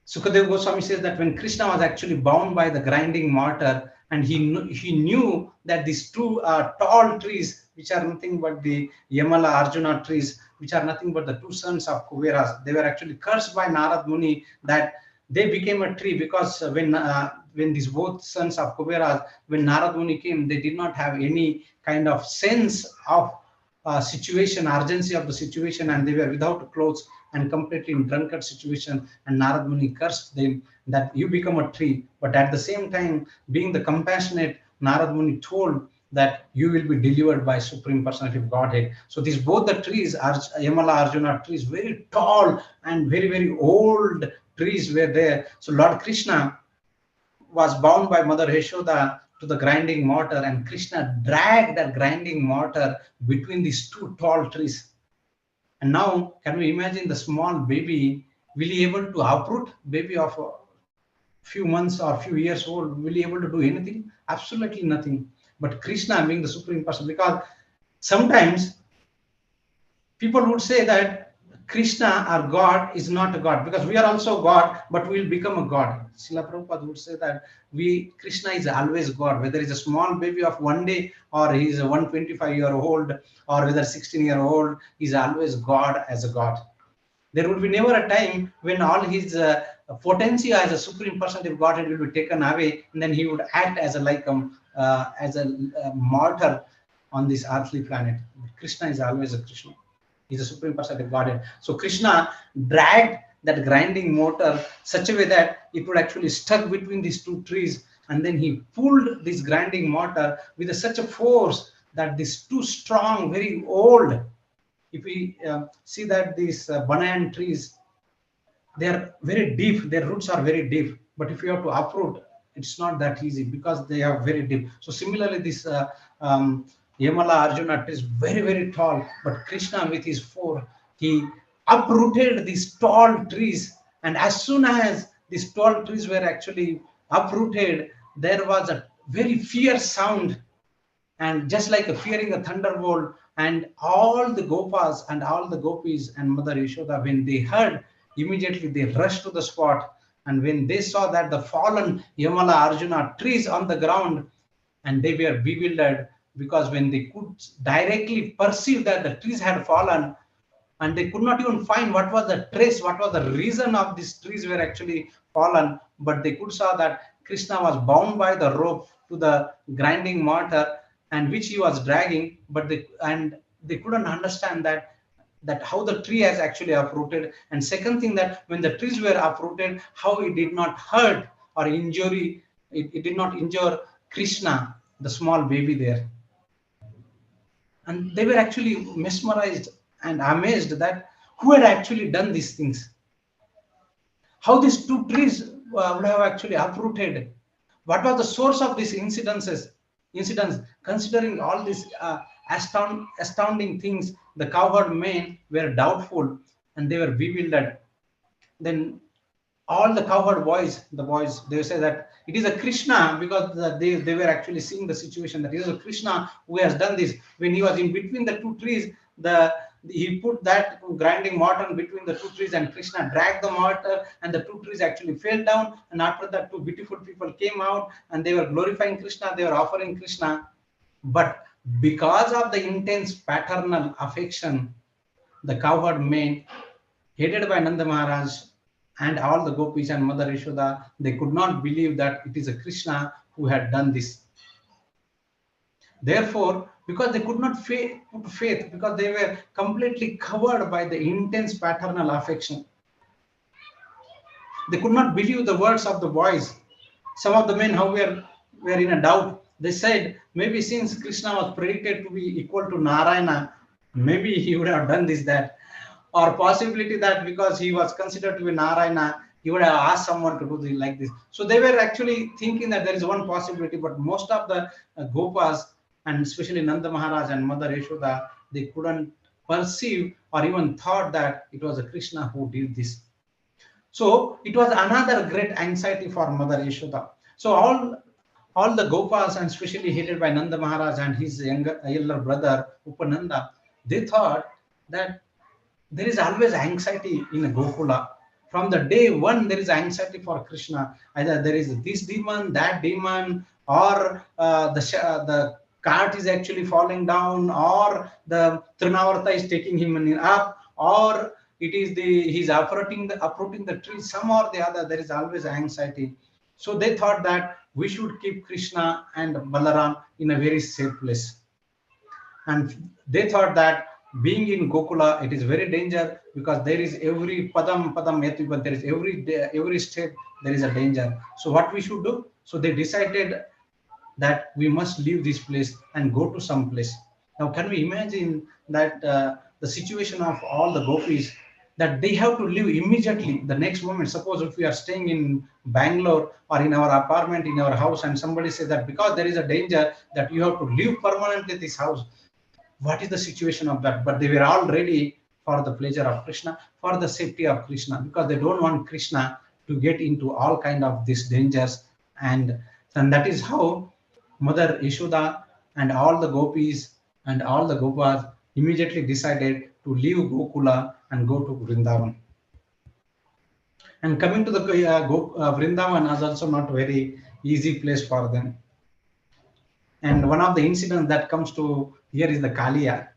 [SPEAKER 1] Sukadeva Goswami says that when Krishna was actually bound by the grinding mortar, and he knew that these two tall trees, which are nothing but the Yamala Arjuna trees, which are nothing but the two sons of Kuberas, they were actually cursed by Narad Muni that they became a tree, because when these both sons of Kuberas, when Narad Muni came, they did not have any kind of sense of situation, urgency of the situation, and they were without clothes and completely in drunkard situation, and Narad Muni cursed them that you become a tree. But at the same time, being the compassionate, Narad Muni told that you will be delivered by Supreme Personality of Godhead. So these both the trees are Yamala Arjuna trees, very tall and very, very old trees were there. So Lord Krishna was bound by Mother Yashoda to the grinding mortar, and Krishna dragged that grinding mortar between these two tall trees. And now, can we imagine the small baby? Will he able to uproot? Baby of a few months or few years old, will he able to do anything? Absolutely nothing. But Krishna being the Supreme Person, because sometimes people would say that Krishna or God is not a God, because we are also God, but we will become a God. Srila Prabhupada would say that Krishna is always God, whether he's a small baby of one day or he's a 125-year-old or whether 16-year-old, he's always God as a God. There will be never a time when all his potency as a Supreme Personality of Godhead will be taken away, and then he would act as a mortal on this earthly planet. Krishna is always a Krishna. He's a Supreme Personality of Godhead. So Krishna dragged that grinding mortar such a way that it would actually stuck between these two trees, and then he pulled this grinding mortar with such a force that these two strong, very old, if we see that these banyan trees, they are very deep, their roots are very deep, but if you have to uproot, it's not that easy because they are very deep. So similarly, this Yamala Arjuna is very, very tall, but Krishna with his force, he uprooted these tall trees, and as soon as these tall trees were actually uprooted, there was a very fierce sound, and just like a fearing a thunderbolt. And all the gopas and all the gopis and Mother Yashoda, when they heard, immediately they rushed to the spot. And when they saw that the fallen Yamala Arjuna trees on the ground, and they were bewildered, because when they could directly perceive that the trees had fallen, and they could not even find what was the trace, what was the reason of these trees were actually fallen, but they could saw that Krishna was bound by the rope to the grinding mortar, and which he was dragging, but they couldn't understand that how the tree has actually uprooted. And second thing, that when the trees were uprooted, how it did not hurt or injury, it did not injure Krishna, the small baby there. And they were actually mesmerized and amazed that who had actually done these things, how these two trees would have actually uprooted, what was the source of these incidents. Considering all these astounding things, the cowherd men were doubtful and they were bewildered. Then all the cowherd boys, the boys, they say that it is a Krishna, because they were actually seeing the situation, that it is a Krishna who has done this. When he was in between the two trees, he put that grinding mortar between the two trees, and Krishna dragged the mortar, and the two trees actually fell down. And after that, two beautiful people came out, and they were glorifying Krishna, they were offering Krishna. But because of the intense paternal affection, the cowherd men, headed by Nanda Maharaj and all the gopis and Mother Yashoda, they could not believe that it is a Krishna who had done this. Therefore, because they could not put faith, because they were completely covered by the intense paternal affection, they could not believe the words of the boys. Some of the men, how were in a doubt. They said, maybe since Krishna was predicted to be equal to Narayana, maybe he would have done this, that. Or possibility that because he was considered to be Narayana, he would have asked someone to do this, like this. So they were actually thinking that there is one possibility, but most of the Gopas, and especially Nanda Maharaj and Mother Yashoda, they couldn't perceive or even thought that it was a Krishna who did this. So it was another great anxiety for Mother Yashoda. So all the Gopas, and especially headed by Nanda Maharaj and his elder brother Upananda, they thought that there is always anxiety in a Gokula. From the day one, there is anxiety for Krishna. Either there is this demon, that demon, or the cart is actually falling down, or the Trinavarta is taking him up, or it is he's uprooting the tree. Some or the other, there is always anxiety. So they thought that we should keep Krishna and Balaram in a very safe place. And they thought that being in Gokula, it is very danger, because there is every padam yatiban, there is every step there is a danger. So what we should do? So they decided that we must leave this place and go to some place. Now, can we imagine that the situation of all the gopis, that they have to leave immediately the next moment? Suppose if we are staying in Bangalore or in our apartment, in our house, and somebody says that because there is a danger that you have to leave permanently this house, what is the situation of that? But they were all ready for the pleasure of Krishna, for the safety of Krishna, because they don't want Krishna to get into all kind of these dangers. And that is how Mother Yashoda and all the gopis and all the gopas immediately decided to leave Gokula and go to Vrindavan. And coming to the Vrindavan is also not very easy place for them. And one of the incidents that comes to here is the Kaliya.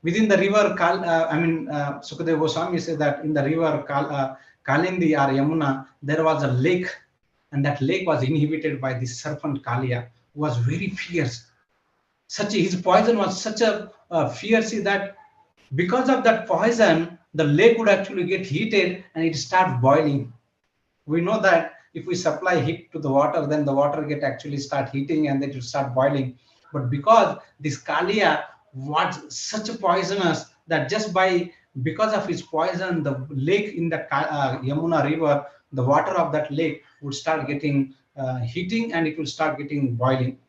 [SPEAKER 1] Within the river, Sukadeva Goswami says that in the river Kalindi or Yamuna, there was a lake, and that lake was inhabited by the serpent Kaliya, who was very fierce. His poison was such a fierce that because of that poison, the lake would actually get heated and it starts boiling. We know that if we supply heat to the water, then the water get actually start heating and then it will start boiling. But because this Kaliya was such a poisonous that because of his poison, the lake in the Yamuna river, the water of that lake would start getting heating and it will start getting boiling.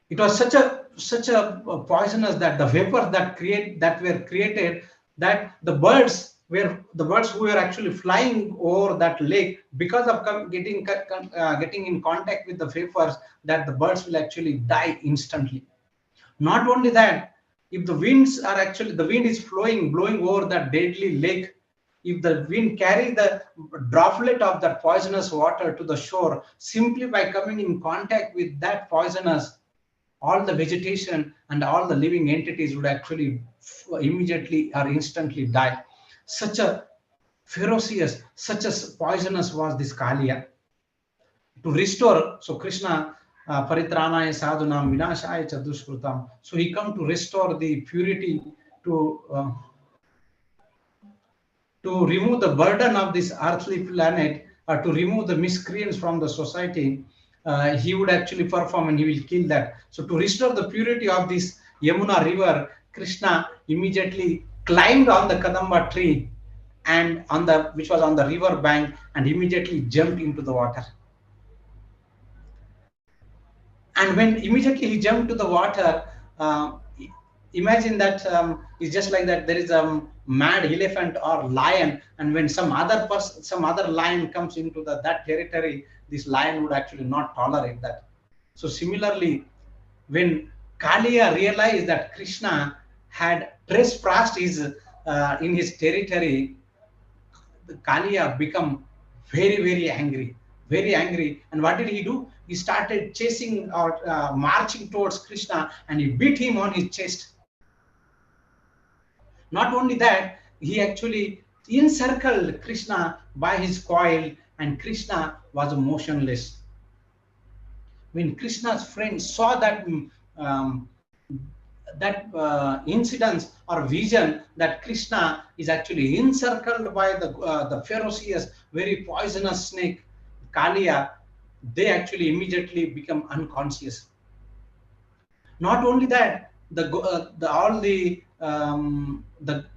[SPEAKER 1] It was such a poisonous that the vapors that were created, that the birds where the birds who were actually flying over that lake, because of getting in contact with the vapors, that the birds will actually die instantly. Not only that, if the wind is blowing over that deadly lake, if the wind carry the droplet of that poisonous water to the shore, simply by coming in contact with that poisonous, all the vegetation and all the living entities would actually immediately or instantly die. Such a ferocious, such a poisonous was this Kaliya. To restore, so Krishna, paritranaya sadhunam vinashaya cha dushkrutam. So he come to restore the purity, to to remove the burden of this earthly planet, to remove the miscreants from the society. He would actually perform and he will kill that. So to restore the purity of this Yamuna river, Krishna immediately climbed on the Kadamba tree and on the which was on the river bank, and immediately jumped into the water. And when immediately he jumped to the water, imagine that, it's just like that there is a mad elephant or lion, and when some other lion comes into that territory, this lion would actually not tolerate that. So similarly, when Kaliya realized that Krishna had trespassed in his territory, the Kaliya become very angry, very angry. And what did he do? He started chasing or marching towards Krishna, and he beat him on his chest. Not only that, he actually encircled Krishna by his coil, and Krishna was motionless. When Krishna's friends saw um, that incident or vision, that Krishna is actually encircled by the ferocious, very poisonous snake Kaliya, they actually immediately become unconscious. Not only that, the all the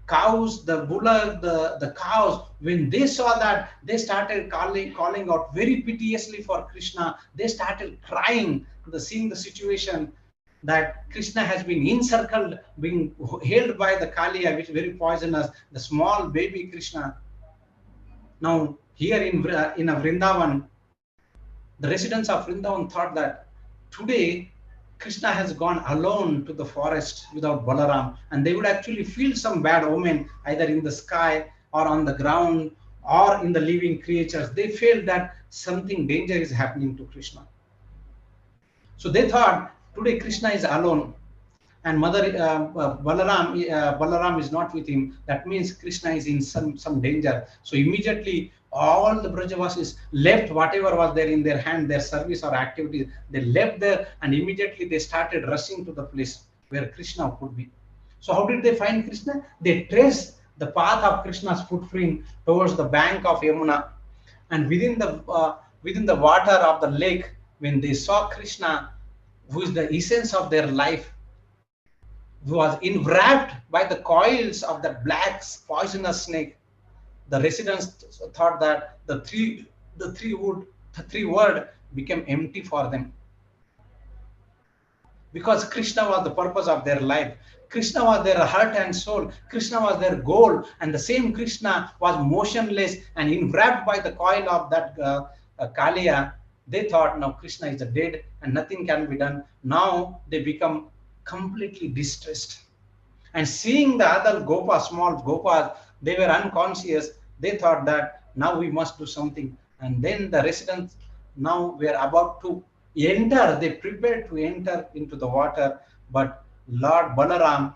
[SPEAKER 1] cows, the bullock, the cows, when they saw that, they started calling out very piteously for Krishna. They started crying, seeing the situation that Krishna has been encircled, being held by the Kaliya, which is very poisonous, the small baby Krishna. Now here in a Vrindavan, the residents of Vrindavan thought that today Krishna has gone alone to the forest without Balaram, and they would actually feel some bad omen either in the sky or on the ground or in the living creatures. They felt that something danger is happening to Krishna. So they thought today Krishna is alone, and Balaram is not with him. That means Krishna is in some danger. So immediately all the Brajavasis left whatever was there in their hand, their service or activities. They left there, and immediately they started rushing to the place where Krishna could be. So how did they find Krishna? They traced the path of Krishna's footprint towards the bank of Yamuna, and within the water of the lake, when they saw Krishna, who is the essence of their life, who was enwrapped by the coils of that black poisonous snake, the residents thought that the three word became empty for them, because Krishna was the purpose of their life. Krishna was their heart and soul. Krishna was their goal, and the same Krishna was motionless and enwrapped by the coil of that Kaliya. They thought now Krishna is dead and nothing can be done. Now they become completely distressed. And seeing the other Gopas, small Gopas, they were unconscious. They thought that now we must do something. And then the residents now were about to enter, they prepared to enter into the water, but Lord Balaram,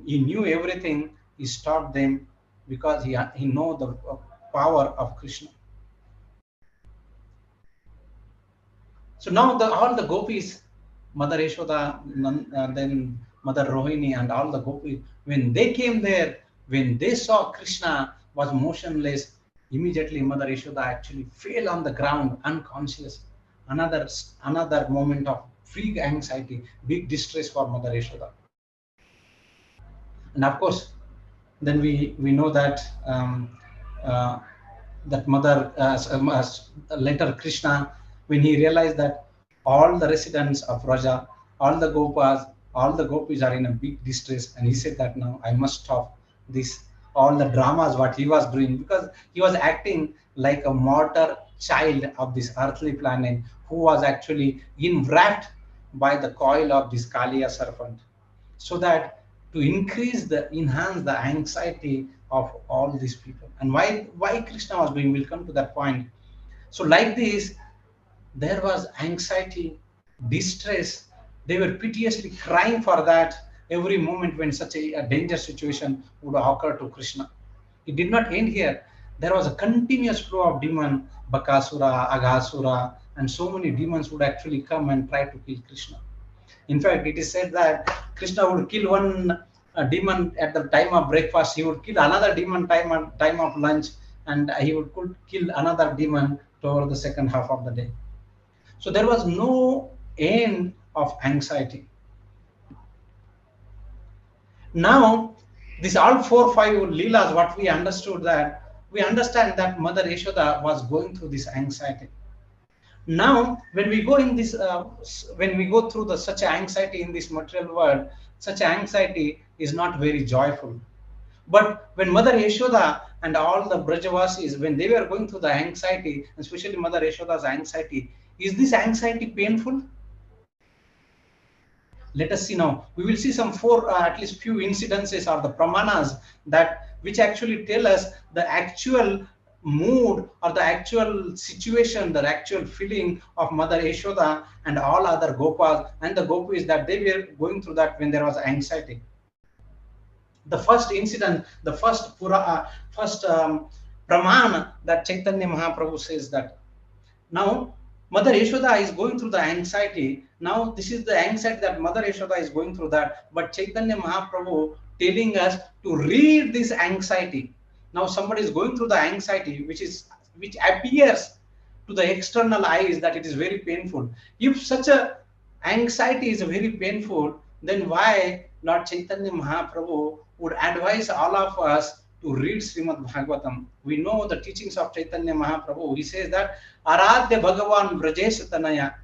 [SPEAKER 1] he knew everything. He stopped them because he know the power of Krishna. So now all the gopis, Mother Yashoda, then Mother Rohini, and all the gopis, when they came there, when they saw Krishna was motionless, immediately Mother Yashoda actually fell on the ground unconscious. Another moment of big anxiety, big distress for Mother Yashoda. And of course, then we know that uh, that Mother later Krishna, when he realized that all the residents of Raja, all the gopis are in a big distress, and he said that now I must stop this. all the dramas what he was doing, because he was acting like a mortar child of this earthly planet who was actually enwrapped by the coil of this Kaliya serpent, so that to enhance the anxiety of all these people. And why Krishna was doing, we'll come to that point. So like this, there was anxiety, distress. They were piteously crying for that every moment when such a dangerous situation would occur to Krishna. It did not end here. There was a continuous flow of demon, Bakasura, Aghasura, and so many demons would actually come and try to kill Krishna. In fact, it is said that Krishna would kill one demon at the time of breakfast. He would kill another demon time of lunch, and he would could kill another demon toward the second half of the day. So there was no end of anxiety. Now, these all 4 5 leelas, what we understood, that we understand that Mother Yashoda was going through this anxiety. Now, when we go in this, when we go through the such anxiety in this material world, such anxiety is not very joyful. But when Mother Yashoda and all the Brajavasis, when they were going through the anxiety, especially Mother Yashoda's anxiety, is this anxiety painful? Let us see now. We will see some four, at least few incidences or the pramanas that which actually tell us the actual mood or the actual situation, the actual feeling of Mother Yashoda and all other gopas and the gopis, that they were going through that when there was anxiety. The first incident, the first pramana that Chaitanya Mahaprabhu says that now Mother Yashoda is going through the anxiety. Now this is the anxiety that Mother Yashoda is going through that, but Chaitanya Mahaprabhu telling us to read this anxiety. Now somebody is going through the anxiety which appears to the external eyes that it is very painful. If such a anxiety is very painful, then why Lord Chaitanya Mahaprabhu would advise all of us to read Srimad Bhagavatam? We know the teachings of Chaitanya Mahaprabhu. He says that Aradhya Bhagavan Brajesh Tanaya.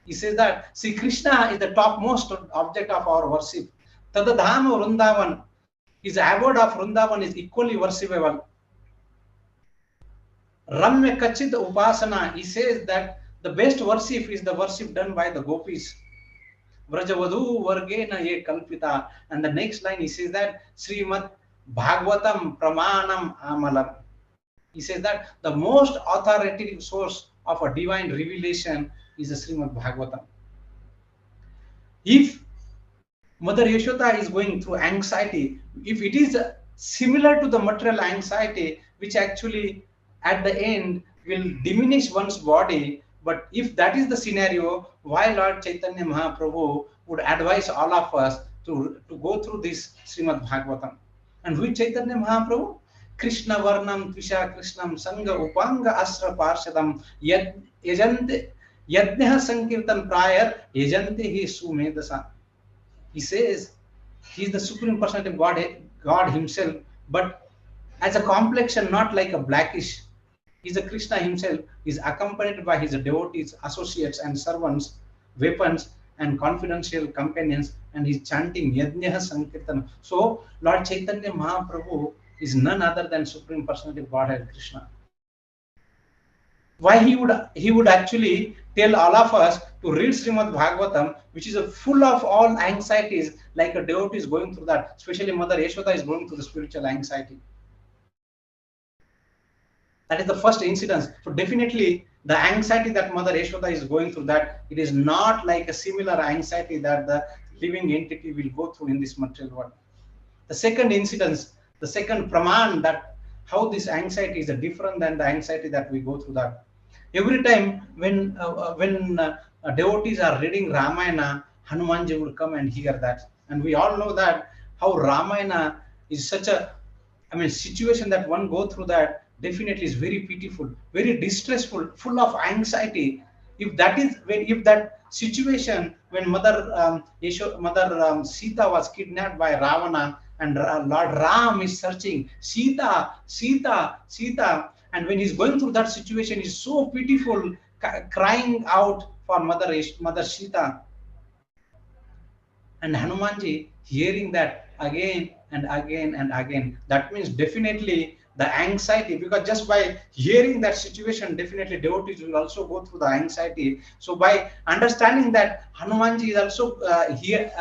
[SPEAKER 1] He says that Sri Krishna is the topmost object of our worship. Tadadhama Vrindavan, his abode of Vrindavan is equally worshipable. Ramya Kachit Upasana, he says that the best worship is the worship done by the gopis. Vrajavadhu Vargena Ye Kalpita. And the next line he says that Srimad Bhagavatam Pramanam Amalam. He says that the most authoritative source of a divine revelation is the Srimad Bhagavatam. If Mother Yashoda is going through anxiety, if it is similar to the material anxiety, which actually at the end will diminish one's body, but if that is the scenario, why Lord Chaitanya Mahaprabhu would advise all of us to go through this Srimad Bhagavatam? And which Chaitanya Mahaprabhu? Krishna Varnam Tvisha Krishnam Sangha Upanga Asra Parshadam Yajante Yadneha Sankirtan Prayar Yajante Hi Sumedasa. He says he is the Supreme Personality of God himself, but as a complexion, not like a blackish. He is a Krishna himself, is accompanied by his devotees, associates, and servants, weapons, and confidential companions, and he's chanting Yajnaha Sankirtan. So, Lord Chaitanya Mahaprabhu is none other than Supreme Personality of Godhead Krishna. Why he would actually tell all of us to read Srimad Bhagavatam, which is full of all anxieties, like a devotee is going through that. Especially Mother Yashoda is going through the spiritual anxiety. That is the first incidence. So definitely the anxiety that Mother Yashoda is going through, that it is not like a similar anxiety that the living entity will go through in this material world. The second incidence, the second praman, that how this anxiety is different than the anxiety that we go through that. Every time when devotees are reading Ramayana, Hanumanji will come and hear that. And we all know that how Ramayana is such a, situation that one go through that definitely is very pitiful, very distressful, full of anxiety. If that situation when Mother Sita was kidnapped by Ravana, and Lord Ram is searching Sita, Sita, Sita, and when he's going through that situation, he's so pitiful, crying out for Mother Sita. And Hanumanji hearing that again and again and again, that means definitely the anxiety, because just by hearing that situation, definitely devotees will also go through the anxiety. So by understanding that Hanumanji is also here,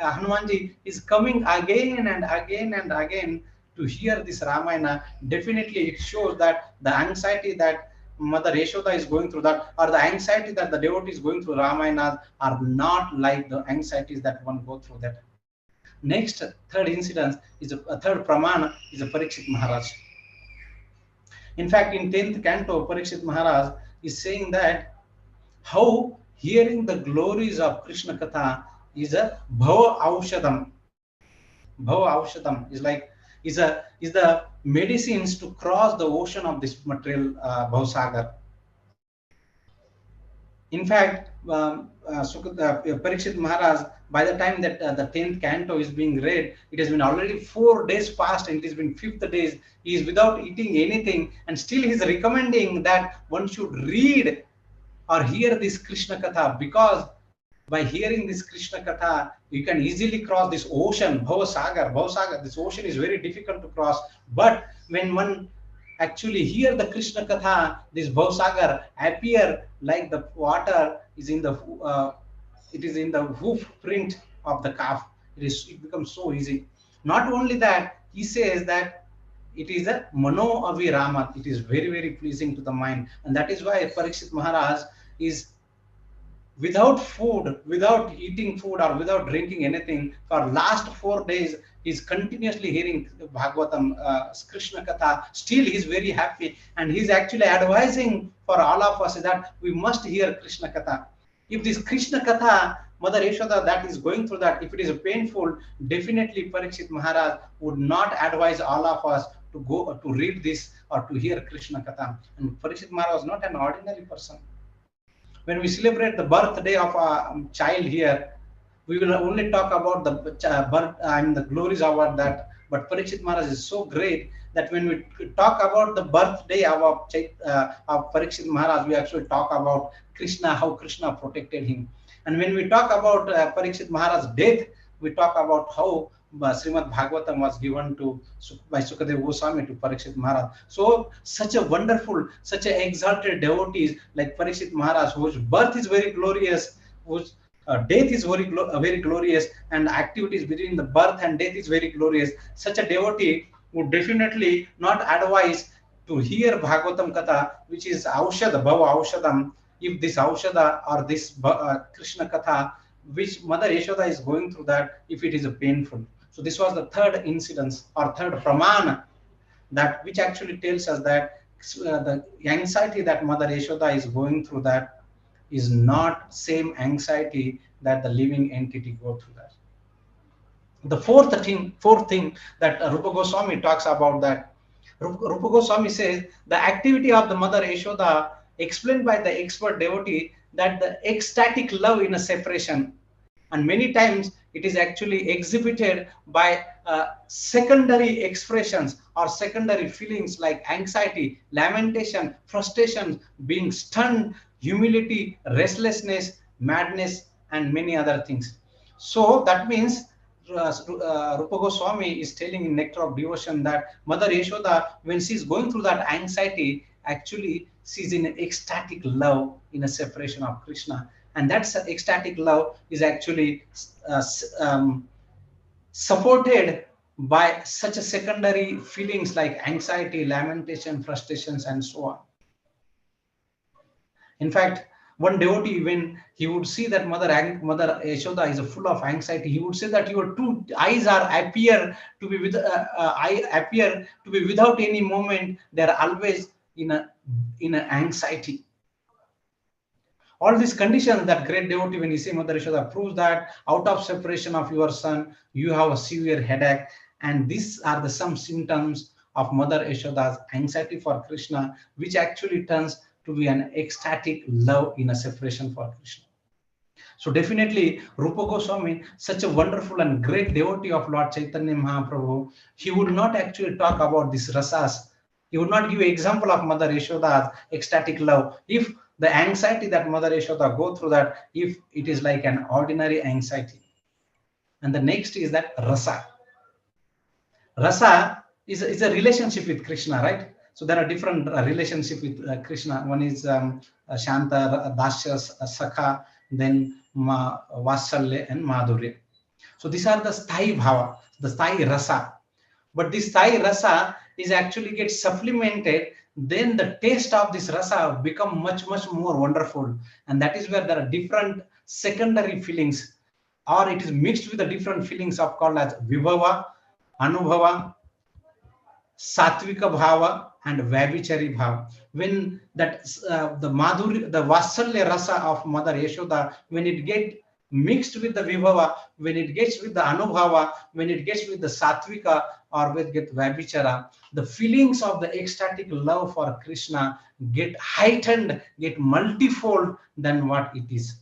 [SPEAKER 1] Hanumanji is coming again and again and again to hear this Ramayana, definitely it shows that the anxiety that Mother Yashoda is going through, that or the anxiety that the devotee is going through Ramayana are not like the anxieties that one go through that. Next, third incident is a third pramana is a Parikshit Maharaj. In fact, in 10th canto, Parikshit Maharaj is saying that how hearing the glories of Krishna Katha is a bhava aushadam. Bhava aushadam is like is the medicines to cross the ocean of this material bhavasagar. In fact, Parikshit Maharaj, by the time that the 10th canto is being read, it has been already 4 days past and it has been 5th days. He is without eating anything, and still he is recommending that one should read or hear this Krishna Katha, because by hearing this Krishna Katha, you can easily cross this ocean, Bhavasagar. Bhavasagar, this ocean is very difficult to cross. But when one actually hear the Krishna Katha, this Bhavasagar appear like the water is in the it is in the hoof print of the calf. It becomes so easy. Not only that, he says that it is a mano avirama. It is very, very pleasing to the mind, and that is why Parikshit Maharaj is without food, without eating food or without drinking anything for last 4 days. He's continuously hearing Bhagavatam, Krishna Katha. Still, he's very happy, and he's actually advising for all of us that we must hear Krishna Katha. If this Krishna Katha, Mother Yashoda, that is going through that, if it is painful, definitely Parikshit Maharaj would not advise all of us to go to read this or to hear Krishna Katha. And Parikshit Maharaj was not an ordinary person. When we celebrate the birthday of a child here, we will only talk about the birth and the glories about that. But Parikshit Maharaj is so great that when we talk about the birthday of Parikshit Maharaj, we actually talk about Krishna, how Krishna protected him. And when we talk about Parikshit Maharaj's death, we talk about how Srimad Bhagavatam was given to by Sukadeva Goswami to Parikshit Maharaj. So such a wonderful, such a exalted devotees like Parikshit Maharaj, whose birth is very glorious, whose death is very glorious, and activities between the birth and death is very glorious. Such a devotee would definitely not advise to hear Bhagavatam Katha, which is Aushada, Bhava Aushadam, if this Aushada or this Krishna Katha, which Mother Yashoda is going through that, if it is a painful. So this was the third incidence or third pramana, that which actually tells us that the anxiety that Mother Yashoda is going through that is not same anxiety that the living entity go through that. The fourth thing that Rupa Goswami talks about, that Rupa Goswami says the activity of the Mother Yashoda explained by the expert devotee, that the ecstatic love in a separation, and many times it is actually exhibited by secondary expressions or secondary feelings like anxiety, lamentation, frustration, being stunned, humility, restlessness, madness, and many other things. So that means Rupa Goswami is telling in Nectar of Devotion that Mother Yashoda, when she is going through that anxiety, actually she's in ecstatic love in a separation of Krishna. And that ecstatic love is actually supported by such a secondary feelings like anxiety, lamentation, frustrations, and so on. In fact, one devotee, when he would see that Mother Yashoda is full of anxiety, he would say that your two eyes appear to be without any moment. They are always in an anxiety. All these conditions that great devotee, when you say Mother Yashoda, proves that out of separation of your son, you have a severe headache. And these are the some symptoms of Mother Yashoda's anxiety for Krishna, which actually turns to be an ecstatic love in a separation for Krishna. So definitely Rupa Goswami, such a wonderful and great devotee of Lord Chaitanya Mahaprabhu, he would not actually talk about this rasas. He would not give an example of Mother Yashoda's ecstatic love. If the anxiety that Mother Yashoda go through that, if it is like an ordinary anxiety. And the next is that rasa. Rasa is a relationship with Krishna, right? So there are different relationship with Krishna. One is Shanta, Dasya, Sakha, then Vasalya and Madhurya. So these are the sthai bhava, the sthai rasa. But this sthai rasa is actually gets supplemented. Then the taste of this rasa become much more wonderful, and that is where there are different secondary feelings, or it is mixed with the different feelings of called as vibhava, anubhava, satvika bhava and vavichari bhava. When that the madhuri, the vasalya rasa of Mother Yashoda, when it get mixed with the vibhava, when it gets with the anubhava, when it gets with the satvika or with get vavichara, the feelings of the ecstatic love for Krishna get heightened, get multifold than what it is.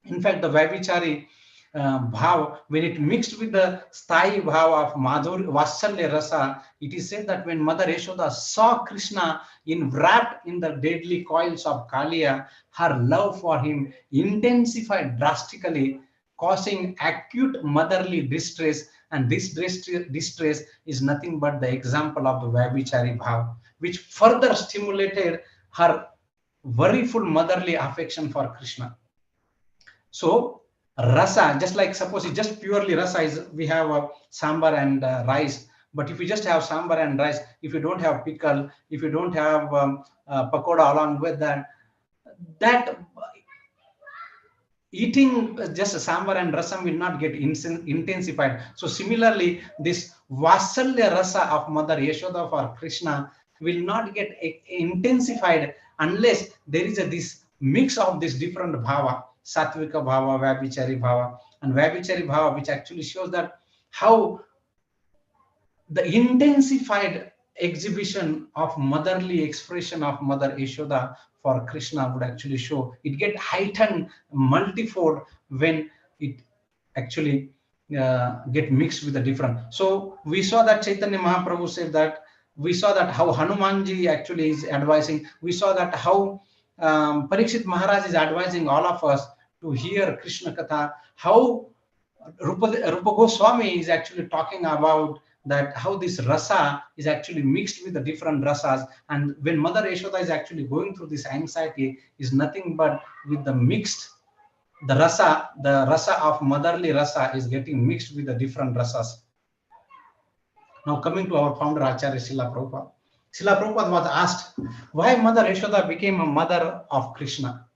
[SPEAKER 1] In fact, the Vavichari bhav, when it mixed with the sthai bhav of Madhur Vasalya Rasa, it is said that when Mother Yashoda saw Krishna wrapped in the deadly coils of Kaliya, her love for him intensified drastically, causing acute motherly distress. And this distress is nothing but the example of the Vavichari bhav, which further stimulated her very full motherly affection for Krishna. So rasa, just like suppose it's just purely rasa is we have sambar and rice. But if you just have sambar and rice, if you don't have pickle, if you don't have pakoda along with that, that eating just sambar and rasam will not get intensified. So similarly, this vasalya rasa of Mother Yashoda for Krishna will not get intensified unless there is this mix of this different bhava, satvika bhava, vavichari bhava, and vavichari bhava, which actually shows that how the intensified exhibition of motherly expression of Mother Yashoda for Krishna would actually show. It get heightened multifold when it actually get mixed with the different. So we saw that Chaitanya Mahaprabhu said that, we saw that how Hanumanji actually is advising, we saw that how Parikshit Maharaj is advising all of us to hear Krishna Katha, how Rupa Goswami is actually talking about that how this rasa is actually mixed with the different rasas, and when Mother Yashoda is actually going through this anxiety is nothing but with the mixed, the rasa of motherly rasa is getting mixed with the different rasas. Now coming to our founder Acharya Srila Prabhupada. Srila Prabhupada was asked why Mother Yashoda became a mother of Krishna.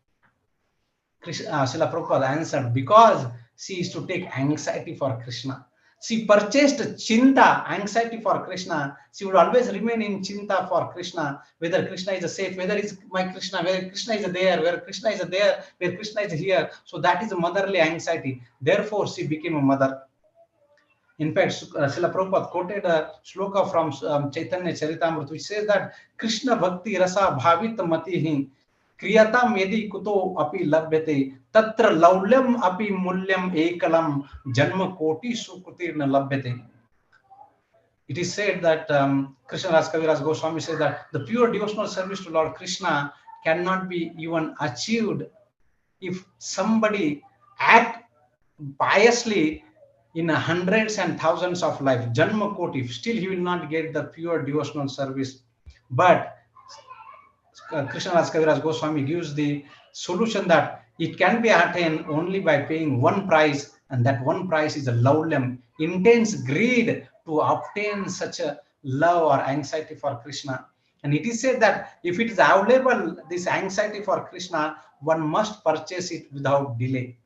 [SPEAKER 1] Srila Prabhupada answered, because she is to take anxiety for Krishna. She purchased chinta, anxiety for Krishna. She would always remain in chinta for Krishna, whether Krishna is safe, whether it's my Krishna, whether Krishna is there, where Krishna is there, where Krishna is here. So that is a motherly anxiety. Therefore, she became a mother. In fact, Srila Prabhupada quoted a shloka from Chaitanya Charitamrita, which says that Krishna Bhakti Rasa Bhavit Matihi Kriyata Medi Kuto Api Labhyate Tatra Laulyam Api Mulyam Ekalam Janma Koti Sukrutirna Labhyate. It is said that Krishna Ras Kaviraj Goswami says that the pure devotional service to Lord Krishna cannot be even achieved if somebody act piously in hundreds and thousands of life, Janma Koti, still he will not get the pure devotional service. But Krishna Ras Kaviraj Goswami gives the solution that it can be attained only by paying one price, and that one price is a laulyam, intense greed to obtain such a love or anxiety for Krishna. And it is said that if it is available, this anxiety for Krishna, one must purchase it without delay.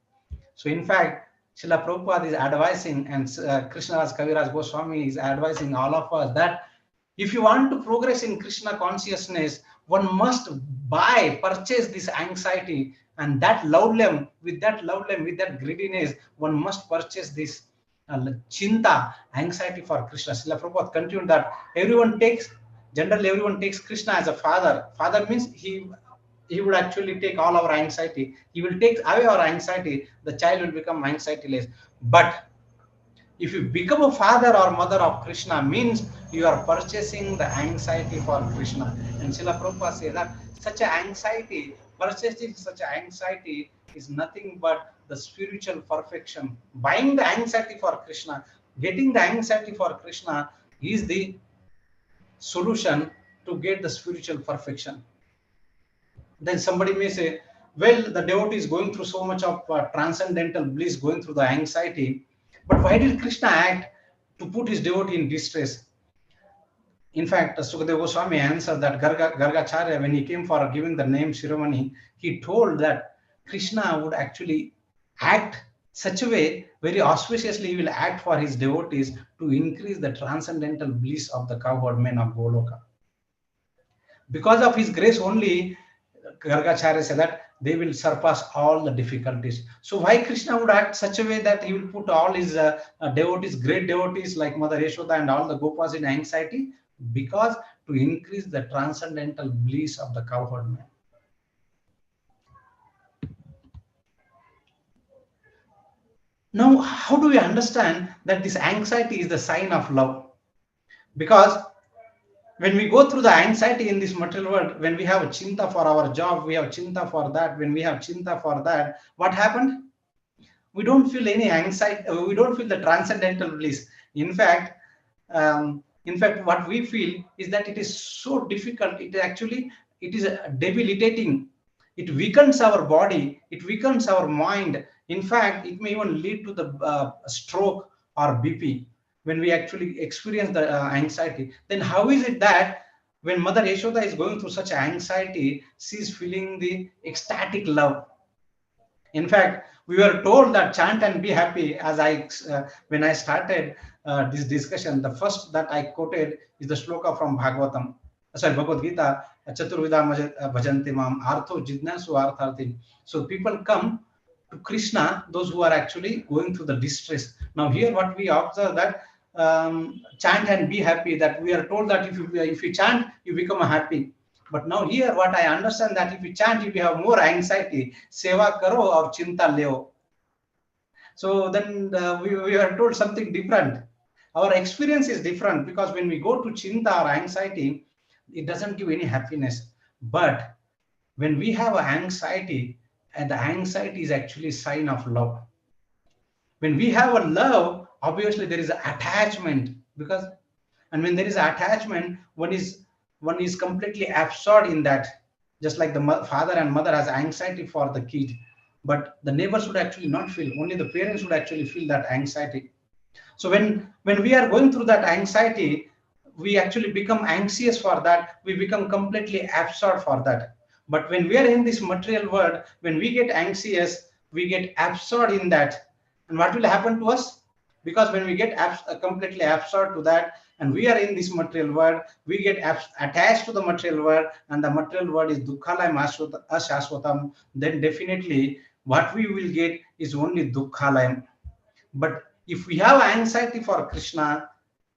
[SPEAKER 1] So in fact, Srila Prabhupada is advising, and Krishna Ras Kaviraj Goswami is advising all of us that if you want to progress in Krishna consciousness, one must purchase this anxiety, and that laulyam, with that greediness, one must purchase this chinta, anxiety for Krishna. Srila Prabhupada continued that generally everyone takes Krishna as a father. Father means he would actually take all our anxiety. He will take away our anxiety. The child will become anxiety-less. But if you become a father or mother of Krishna, means you are purchasing the anxiety for Krishna. And Srila Prabhupada says that such an anxiety, purchasing such an anxiety is nothing but the spiritual perfection. Buying the anxiety for Krishna, getting the anxiety for Krishna is the solution to get the spiritual perfection. Then somebody may say, well, the devotee is going through so much of transcendental bliss, going through the anxiety, but why did Krishna act to put his devotee in distress? In fact, Sukadeva Goswami answered that Gargacharya, when he came for giving the name ceremony, he told that Krishna would actually act such a way, very auspiciously, he will act for his devotees to increase the transcendental bliss of the cowherd men of Goloka. Because of his grace only, Gargacharya said that they will surpass all the difficulties. So why Krishna would act such a way that he will put all his devotees, great devotees like Mother Yashoda and all the Gopas in anxiety? Because to increase the transcendental bliss of the cowherd man. Now, how do we understand that this anxiety is the sign of love? Because when we go through the anxiety in this material world, when we have a chinta for our job, we have chinta for that, when we have chinta for that, what happened? We don't feel any anxiety, we don't feel the transcendental bliss. In fact, what we feel is that it is so difficult. It is debilitating. It weakens our body. It weakens our mind. In fact, it may even lead to the stroke or BP when we actually experience the anxiety. Then how is it that when Mother Yashoda is going through such anxiety, she is feeling the ecstatic love? In fact, we were told that chant and be happy. As when I started this discussion, the first that I quoted is the shloka from Bhagavatam, Bhagavad Gita, Chaturvida Bhajanti Mam, Artho Jidnasu Artharthi. So people come to Krishna, those who are actually going through the distress. Now here what we observe that chant and be happy, that we are told that if you chant, you become happy. But now here what I understand that if you chant, if you have more anxiety, seva karo or chinta leo. So then we are told something different. Our experience is different, because when we go to chinta or anxiety, it doesn't give any happiness. But when we have anxiety, and the anxiety is actually a sign of love. When we have a love, obviously there is an attachment, because and when there is attachment, one is completely absorbed in that. Just like the father and mother has anxiety for the kid, but the neighbors would actually not feel, only the parents would actually feel that anxiety. So when we are going through that anxiety, we actually become anxious for that, we become completely absorbed for that. But when we are in this material world, when we get anxious, we get absorbed in that. And what will happen to us? Because when we get completely absorbed to that, and we are in this material world, we get attached to the material world, and the material world is dukkhalayam ashashvatam, then definitely what we will get is only dukkhalayam. But if we have anxiety for Krishna,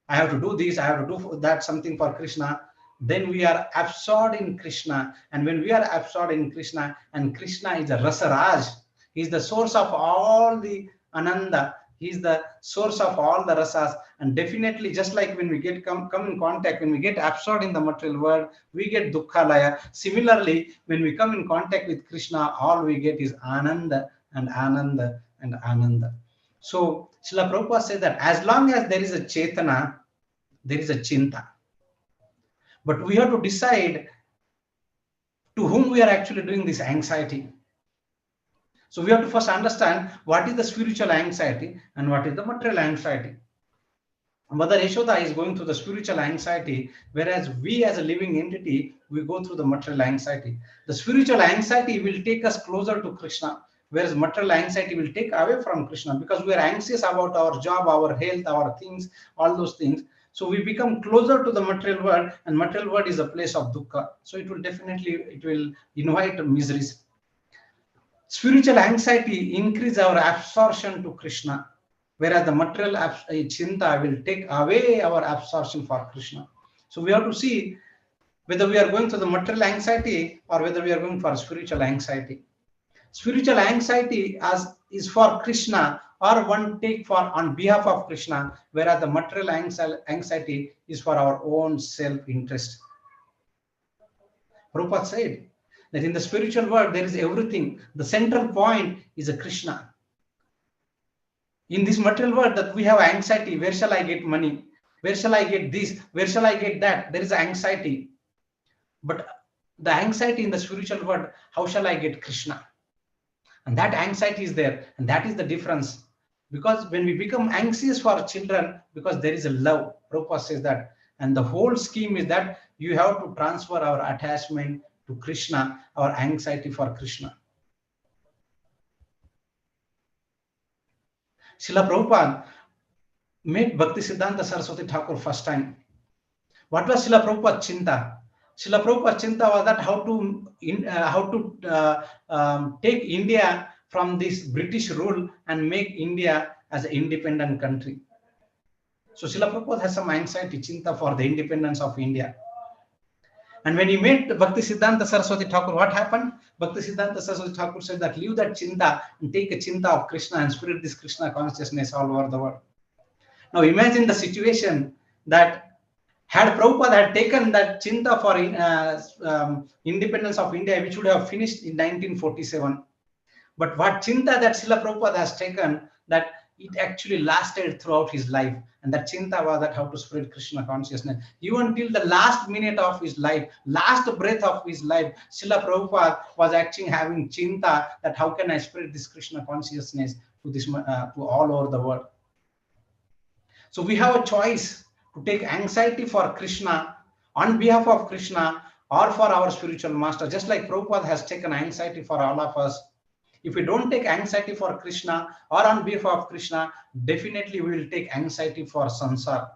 [SPEAKER 1] I have to do this, I have to do that, something for Krishna, then we are absorbed in Krishna. And when we are absorbed in Krishna, and Krishna is the Rasaraj, he is the source of all the Ananda, he is the source of all the rasas. And definitely, just like when we get come in contact, when we get absorbed in the material world, we get dukkhalaya. Similarly, when we come in contact with Krishna, all we get is Ananda and Ananda and Ananda. So Srila Prabhupada said that as long as there is a Chetana, there is a Chinta. But we have to decide to whom we are actually doing this anxiety. So we have to first understand what is the spiritual anxiety and what is the material anxiety. Mother Yashoda is going through the spiritual anxiety, whereas we as a living entity, we go through the material anxiety. The spiritual anxiety will take us closer to Krishna, whereas material anxiety will take away from Krishna, because we are anxious about our job, our health, our things, all those things. So we become closer to the material world, and material world is a place of dukkha. So it will invite miseries. Spiritual anxiety increase our absorption to Krishna, whereas the material chinta will take away our absorption for Krishna. So we have to see whether we are going through the material anxiety or whether we are going for spiritual anxiety. Spiritual anxiety is for Krishna, or one take for on behalf of Krishna, whereas the material anxiety is for our own self-interest. Prabhupada said that in the spiritual world there is everything. The central point is a Krishna. In this material world, that we have anxiety. Where shall I get money? Where shall I get this? Where shall I get that? There is anxiety. But the anxiety in the spiritual world, how shall I get Krishna? And that anxiety is there, and that is the difference. Because when we become anxious for children, because there is a love, Prabhupada says that, and the whole scheme is that you have to transfer our attachment to Krishna, our anxiety for Krishna. Srila Prabhupada met Bhakti Siddhanta Saraswati Thakur first time. What was Srila Prabhupada's chinta? Srila Prabhupada's chinta was that how to take India from this British rule and make India as an independent country. So Srila Prabhupada has some anxiety, chinta for the independence of India. And when he met Bhakti Siddhanta Saraswati Thakur, what happened? Bhakti Siddhanta Saraswati Thakur said that leave that chinta and take a chinta of Krishna and spread this Krishna consciousness all over the world. Now imagine the situation that had Prabhupada had taken that chinta for independence of India, which would have finished in 1947. But what chinta that Srila Prabhupada has taken, that it actually lasted throughout his life. And that chinta was that how to spread Krishna consciousness. Even till the last minute of his life, last breath of his life, Srila Prabhupada was actually having chinta that how can I spread this Krishna consciousness to this to all over the world. So we have a choice to take anxiety for Krishna, on behalf of Krishna, or for our spiritual master, just like Prabhupada has taken anxiety for all of us. If we don't take anxiety for Krishna or on behalf of Krishna, definitely we will take anxiety for samsara,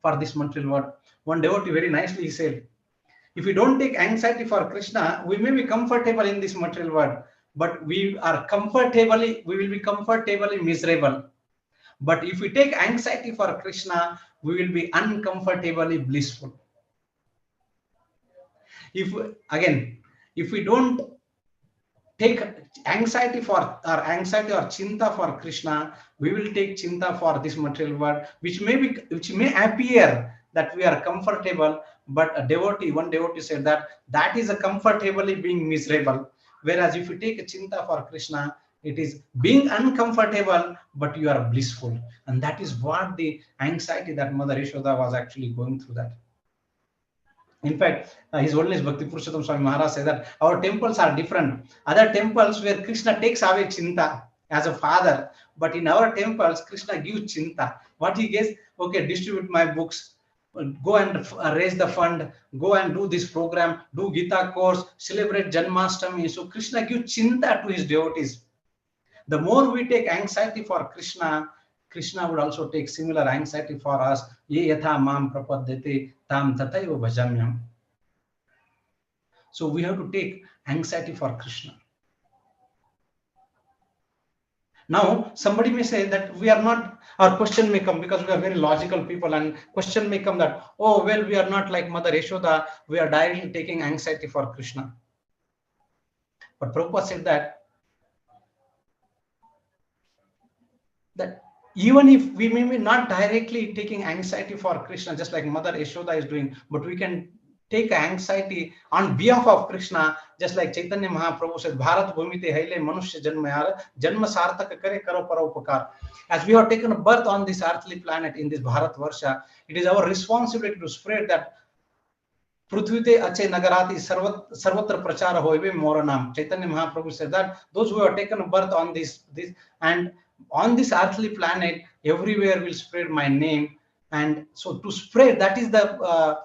[SPEAKER 1] for this material world. One devotee very nicely said, if we don't take anxiety for Krishna, we may be comfortable in this material world, but we will be comfortably miserable. But if we take anxiety for Krishna, we will be uncomfortably blissful. If we don't take anxiety or chinta for Krishna, we will take chinta for this material world, which may appear that we are comfortable, but one devotee said that is a comfortably being miserable. Whereas if you take a chinta for Krishna, it is being uncomfortable, but you are blissful. And that is what the anxiety that Mother Yashoda was actually going through that. In fact, His Holiness Bhakti Purushottam Swami Maharaj said that our temples are different. Other temples where Krishna takes away chinta as a father, but in our temples, Krishna gives chinta. What he gives, okay, distribute my books, go and raise the fund, go and do this program, do Gita course, celebrate Janmashtami. So Krishna gives chinta to his devotees. The more we take anxiety for Krishna, Krishna would also take similar anxiety for us. Ye yatha mam prapadyate tam tataiva bhajamyam. So we have to take anxiety for Krishna. Now, somebody may say that we are not, our question may come, because we are very logical people, and question may come that, oh, well, we are not like Mother Yashoda, we are directly taking anxiety for Krishna. But Prabhupada said that even if we may be not directly taking anxiety for Krishna, just like Mother Yashoda is doing, but we can take anxiety on behalf of Krishna, just like Chaitanya Mahaprabhu said, Bharat Bhumite Haile Manushya Janmayara, Janma Sarthaka Kare Karo Paropakar. As we have taken a birth on this earthly planet in this Bharat Varsha, it is our responsibility to spread that Prithvite Ache Nagarati Sarvatra Prachara Hoive Moranam. Chaitanya Mahaprabhu said that those who have taken a birth on this and on this earthly planet, everywhere will spread my name. And so to spread, that is the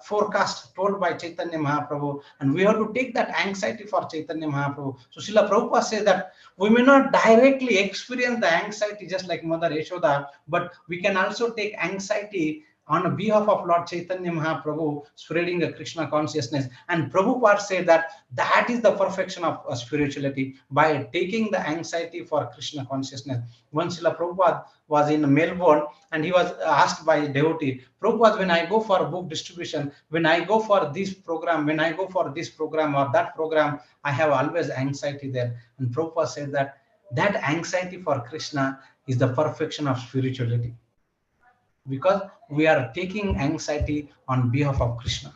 [SPEAKER 1] forecast told by Chaitanya Mahaprabhu. And we have to take that anxiety for Chaitanya Mahaprabhu. So Srila Prabhupada says that we may not directly experience the anxiety just like Mother Yashoda, but we can also take anxiety on behalf of Lord Chaitanya Mahaprabhu, spreading the Krishna consciousness. And Prabhupada said that is the perfection of spirituality, by taking the anxiety for Krishna consciousness. Once Srila Prabhupada was in Melbourne, and he was asked by a devotee, Prabhupada, when I go for book distribution, when I go for this program, when I go for this program or that program, I have always anxiety there. And Prabhupada said that anxiety for Krishna is the perfection of spirituality, because we are taking anxiety on behalf of Krishna.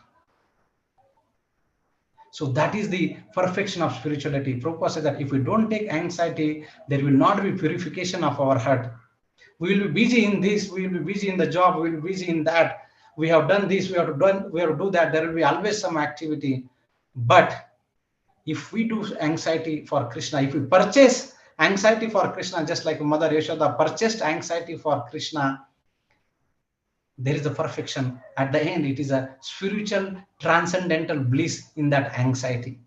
[SPEAKER 1] So that is the perfection of spirituality. Prabhupada said that if we don't take anxiety, there will not be purification of our heart. We will be busy in this, we will be busy in the job, we will be busy in that. We have done this, we have to do that. There will be always some activity. But if we do anxiety for Krishna, if we purchase anxiety for Krishna, just like Mother Yashoda purchased anxiety for Krishna, there is a perfection. At the end, it is a spiritual transcendental bliss in that anxiety.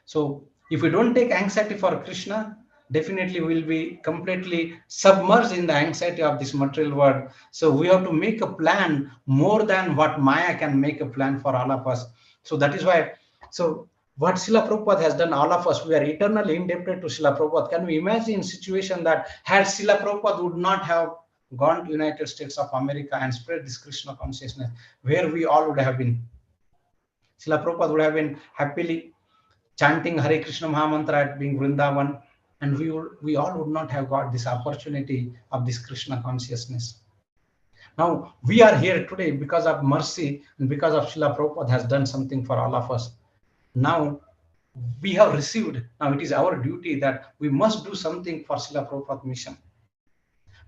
[SPEAKER 1] So if we don't take anxiety for Krishna, definitely we'll be completely submerged in the anxiety of this material world. So we have to make a plan more than what Maya can make a plan for all of us. So that is why, so what Srila Prabhupada has done, all of us, we are eternally indebted to Srila Prabhupada. Can we imagine a situation that had Srila Prabhupada would not have gone to United States of America and spread this Krishna consciousness, where we all would have been? Srila Prabhupada would have been happily chanting Hare Krishna Mahamantra at being Vrindavan, and we all would not have got this opportunity of this Krishna consciousness. Now we are here today because of mercy and because of Srila Prabhupada has done something for all of us. Now we have received, now it is our duty that we must do something for Srila Prabhupada mission.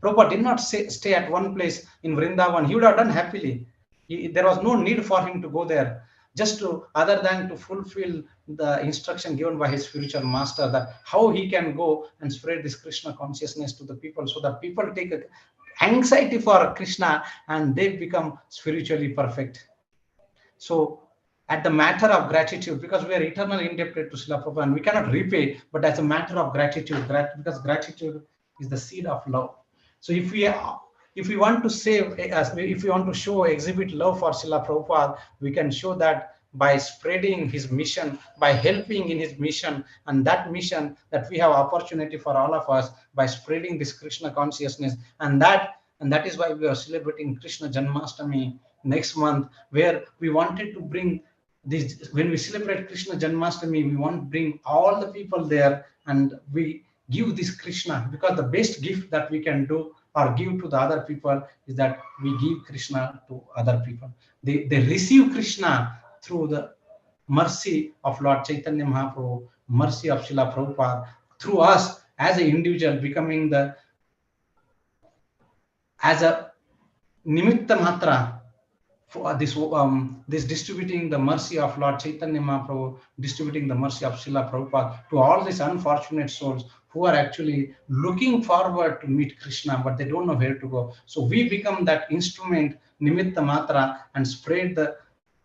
[SPEAKER 1] Prabhupada did not stay at one place in Vrindavan. He would have done happily. There was no need for him to go there, just to, other than to fulfill the instruction given by his spiritual master, that how he can go and spread this Krishna consciousness to the people, so that people take anxiety for Krishna and they become spiritually perfect. So at the matter of gratitude, because we are eternally indebted to Srila Prabhupada and we cannot repay, but as a matter of gratitude, because gratitude is the seed of love. So if we want to save, if we want to show, exhibit love for Srila Prabhupada, we can show that by spreading his mission, by helping in his mission, and that mission that we have opportunity for all of us by spreading this Krishna consciousness, and that is why we are celebrating Krishna Janmashtami next month, where we wanted to bring this. When we celebrate Krishna Janmashtami, we want to bring all the people there, and we give this Krishna, because the best gift that we can do or give to the other people is that we give Krishna to other people. They receive Krishna through the mercy of Lord Chaitanya Mahaprabhu, mercy of Srila Prabhupada, through us as an individual becoming as a nimitta matra for this distributing the mercy of Lord Chaitanya Mahaprabhu, distributing the mercy of Srila Prabhupada to all these unfortunate souls who are actually looking forward to meet Krishna, but they don't know where to go. So we become that instrument, nimitta matra, and spread the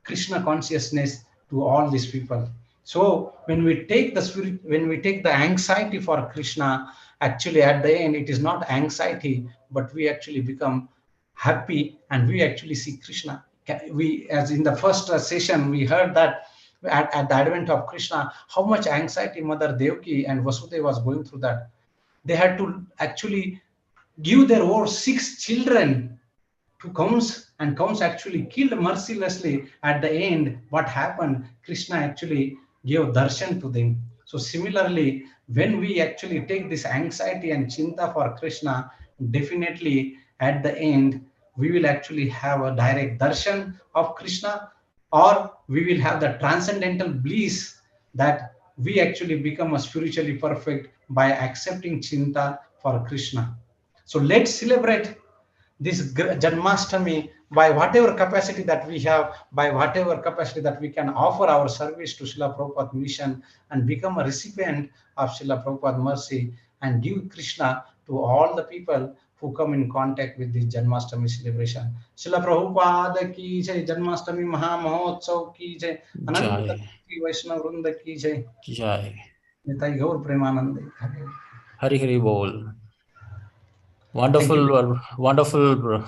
[SPEAKER 1] Krishna consciousness to all these people. So when we take the spirit, when we take the anxiety for Krishna, actually at the end it is not anxiety, but we actually become happy and we actually see Krishna. We, as in the first session, we heard that at the advent of Krishna, how much anxiety Mother Devaki and Vasudeva was going through that. They had to actually give their own 6 children to Kams, and Kams actually killed mercilessly. At the end, what happened? Krishna actually gave darshan to them. So similarly, when we actually take this anxiety and chinta for Krishna, definitely at the end, we will actually have a direct darshan of Krishna, or we will have the transcendental bliss that we actually become a spiritually perfect by accepting chinta for Krishna. So let's celebrate this Janmashtami by whatever capacity that we have, by whatever capacity that we can offer our service to Srila Prabhupada mission and become a recipient of Srila Prabhupada mercy and give Krishna to all the people who come in contact with this Janmashtami celebration. Srila Prabhupada ki jai, Janmashtami Maha Mahotsav ki jai, Ananta Vaishnava Vrinda ki jai.
[SPEAKER 3] Jai.
[SPEAKER 1] Nitai Gaur Premanande.
[SPEAKER 3] Hari Hari Bol. Wonderful, wonderful,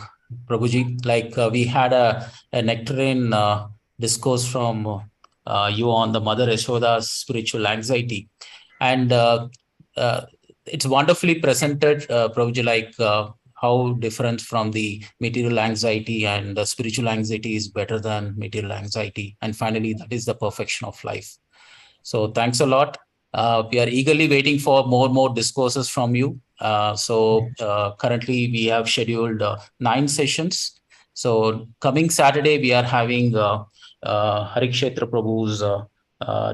[SPEAKER 3] Prabhuji. Like we had a nectarine discourse from you on the Mother Yashoda's spiritual anxiety. And it's wonderfully presented, Prabhuji, like how different from the material anxiety, and the spiritual anxiety is better than material anxiety. And finally, that is the perfection of life. So thanks a lot. We are eagerly waiting for more discourses from you. Currently we have scheduled 9 sessions. So coming Saturday, we are having Harikshetra Prabhu's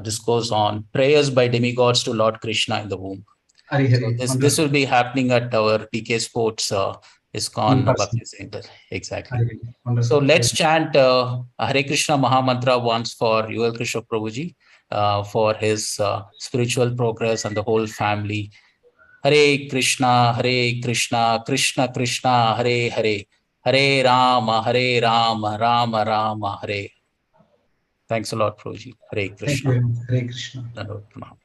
[SPEAKER 3] discourse on prayers by demigods to Lord Krishna in the womb.
[SPEAKER 1] Hari
[SPEAKER 3] So
[SPEAKER 1] Hari.
[SPEAKER 3] this
[SPEAKER 1] Wonderful.
[SPEAKER 3] will be happening at our PK Sports
[SPEAKER 1] In
[SPEAKER 3] ISKCON
[SPEAKER 1] person.
[SPEAKER 3] Bhakti Center. Exactly.
[SPEAKER 1] Hari Hari.
[SPEAKER 3] So
[SPEAKER 1] Wonderful.
[SPEAKER 3] let's chant Hare Krishna Mahamantra once for Yugal Krishna Prabhuji for his spiritual progress and the whole family. Hare Krishna, Krishna Krishna, Hare Hare, Hare Rama, Rama Rama, Hare. Thanks a lot, Prabhuji. Hare
[SPEAKER 1] Thank you
[SPEAKER 3] Krishna.
[SPEAKER 1] very much. Hare Krishna.
[SPEAKER 3] Dandavat Pranam.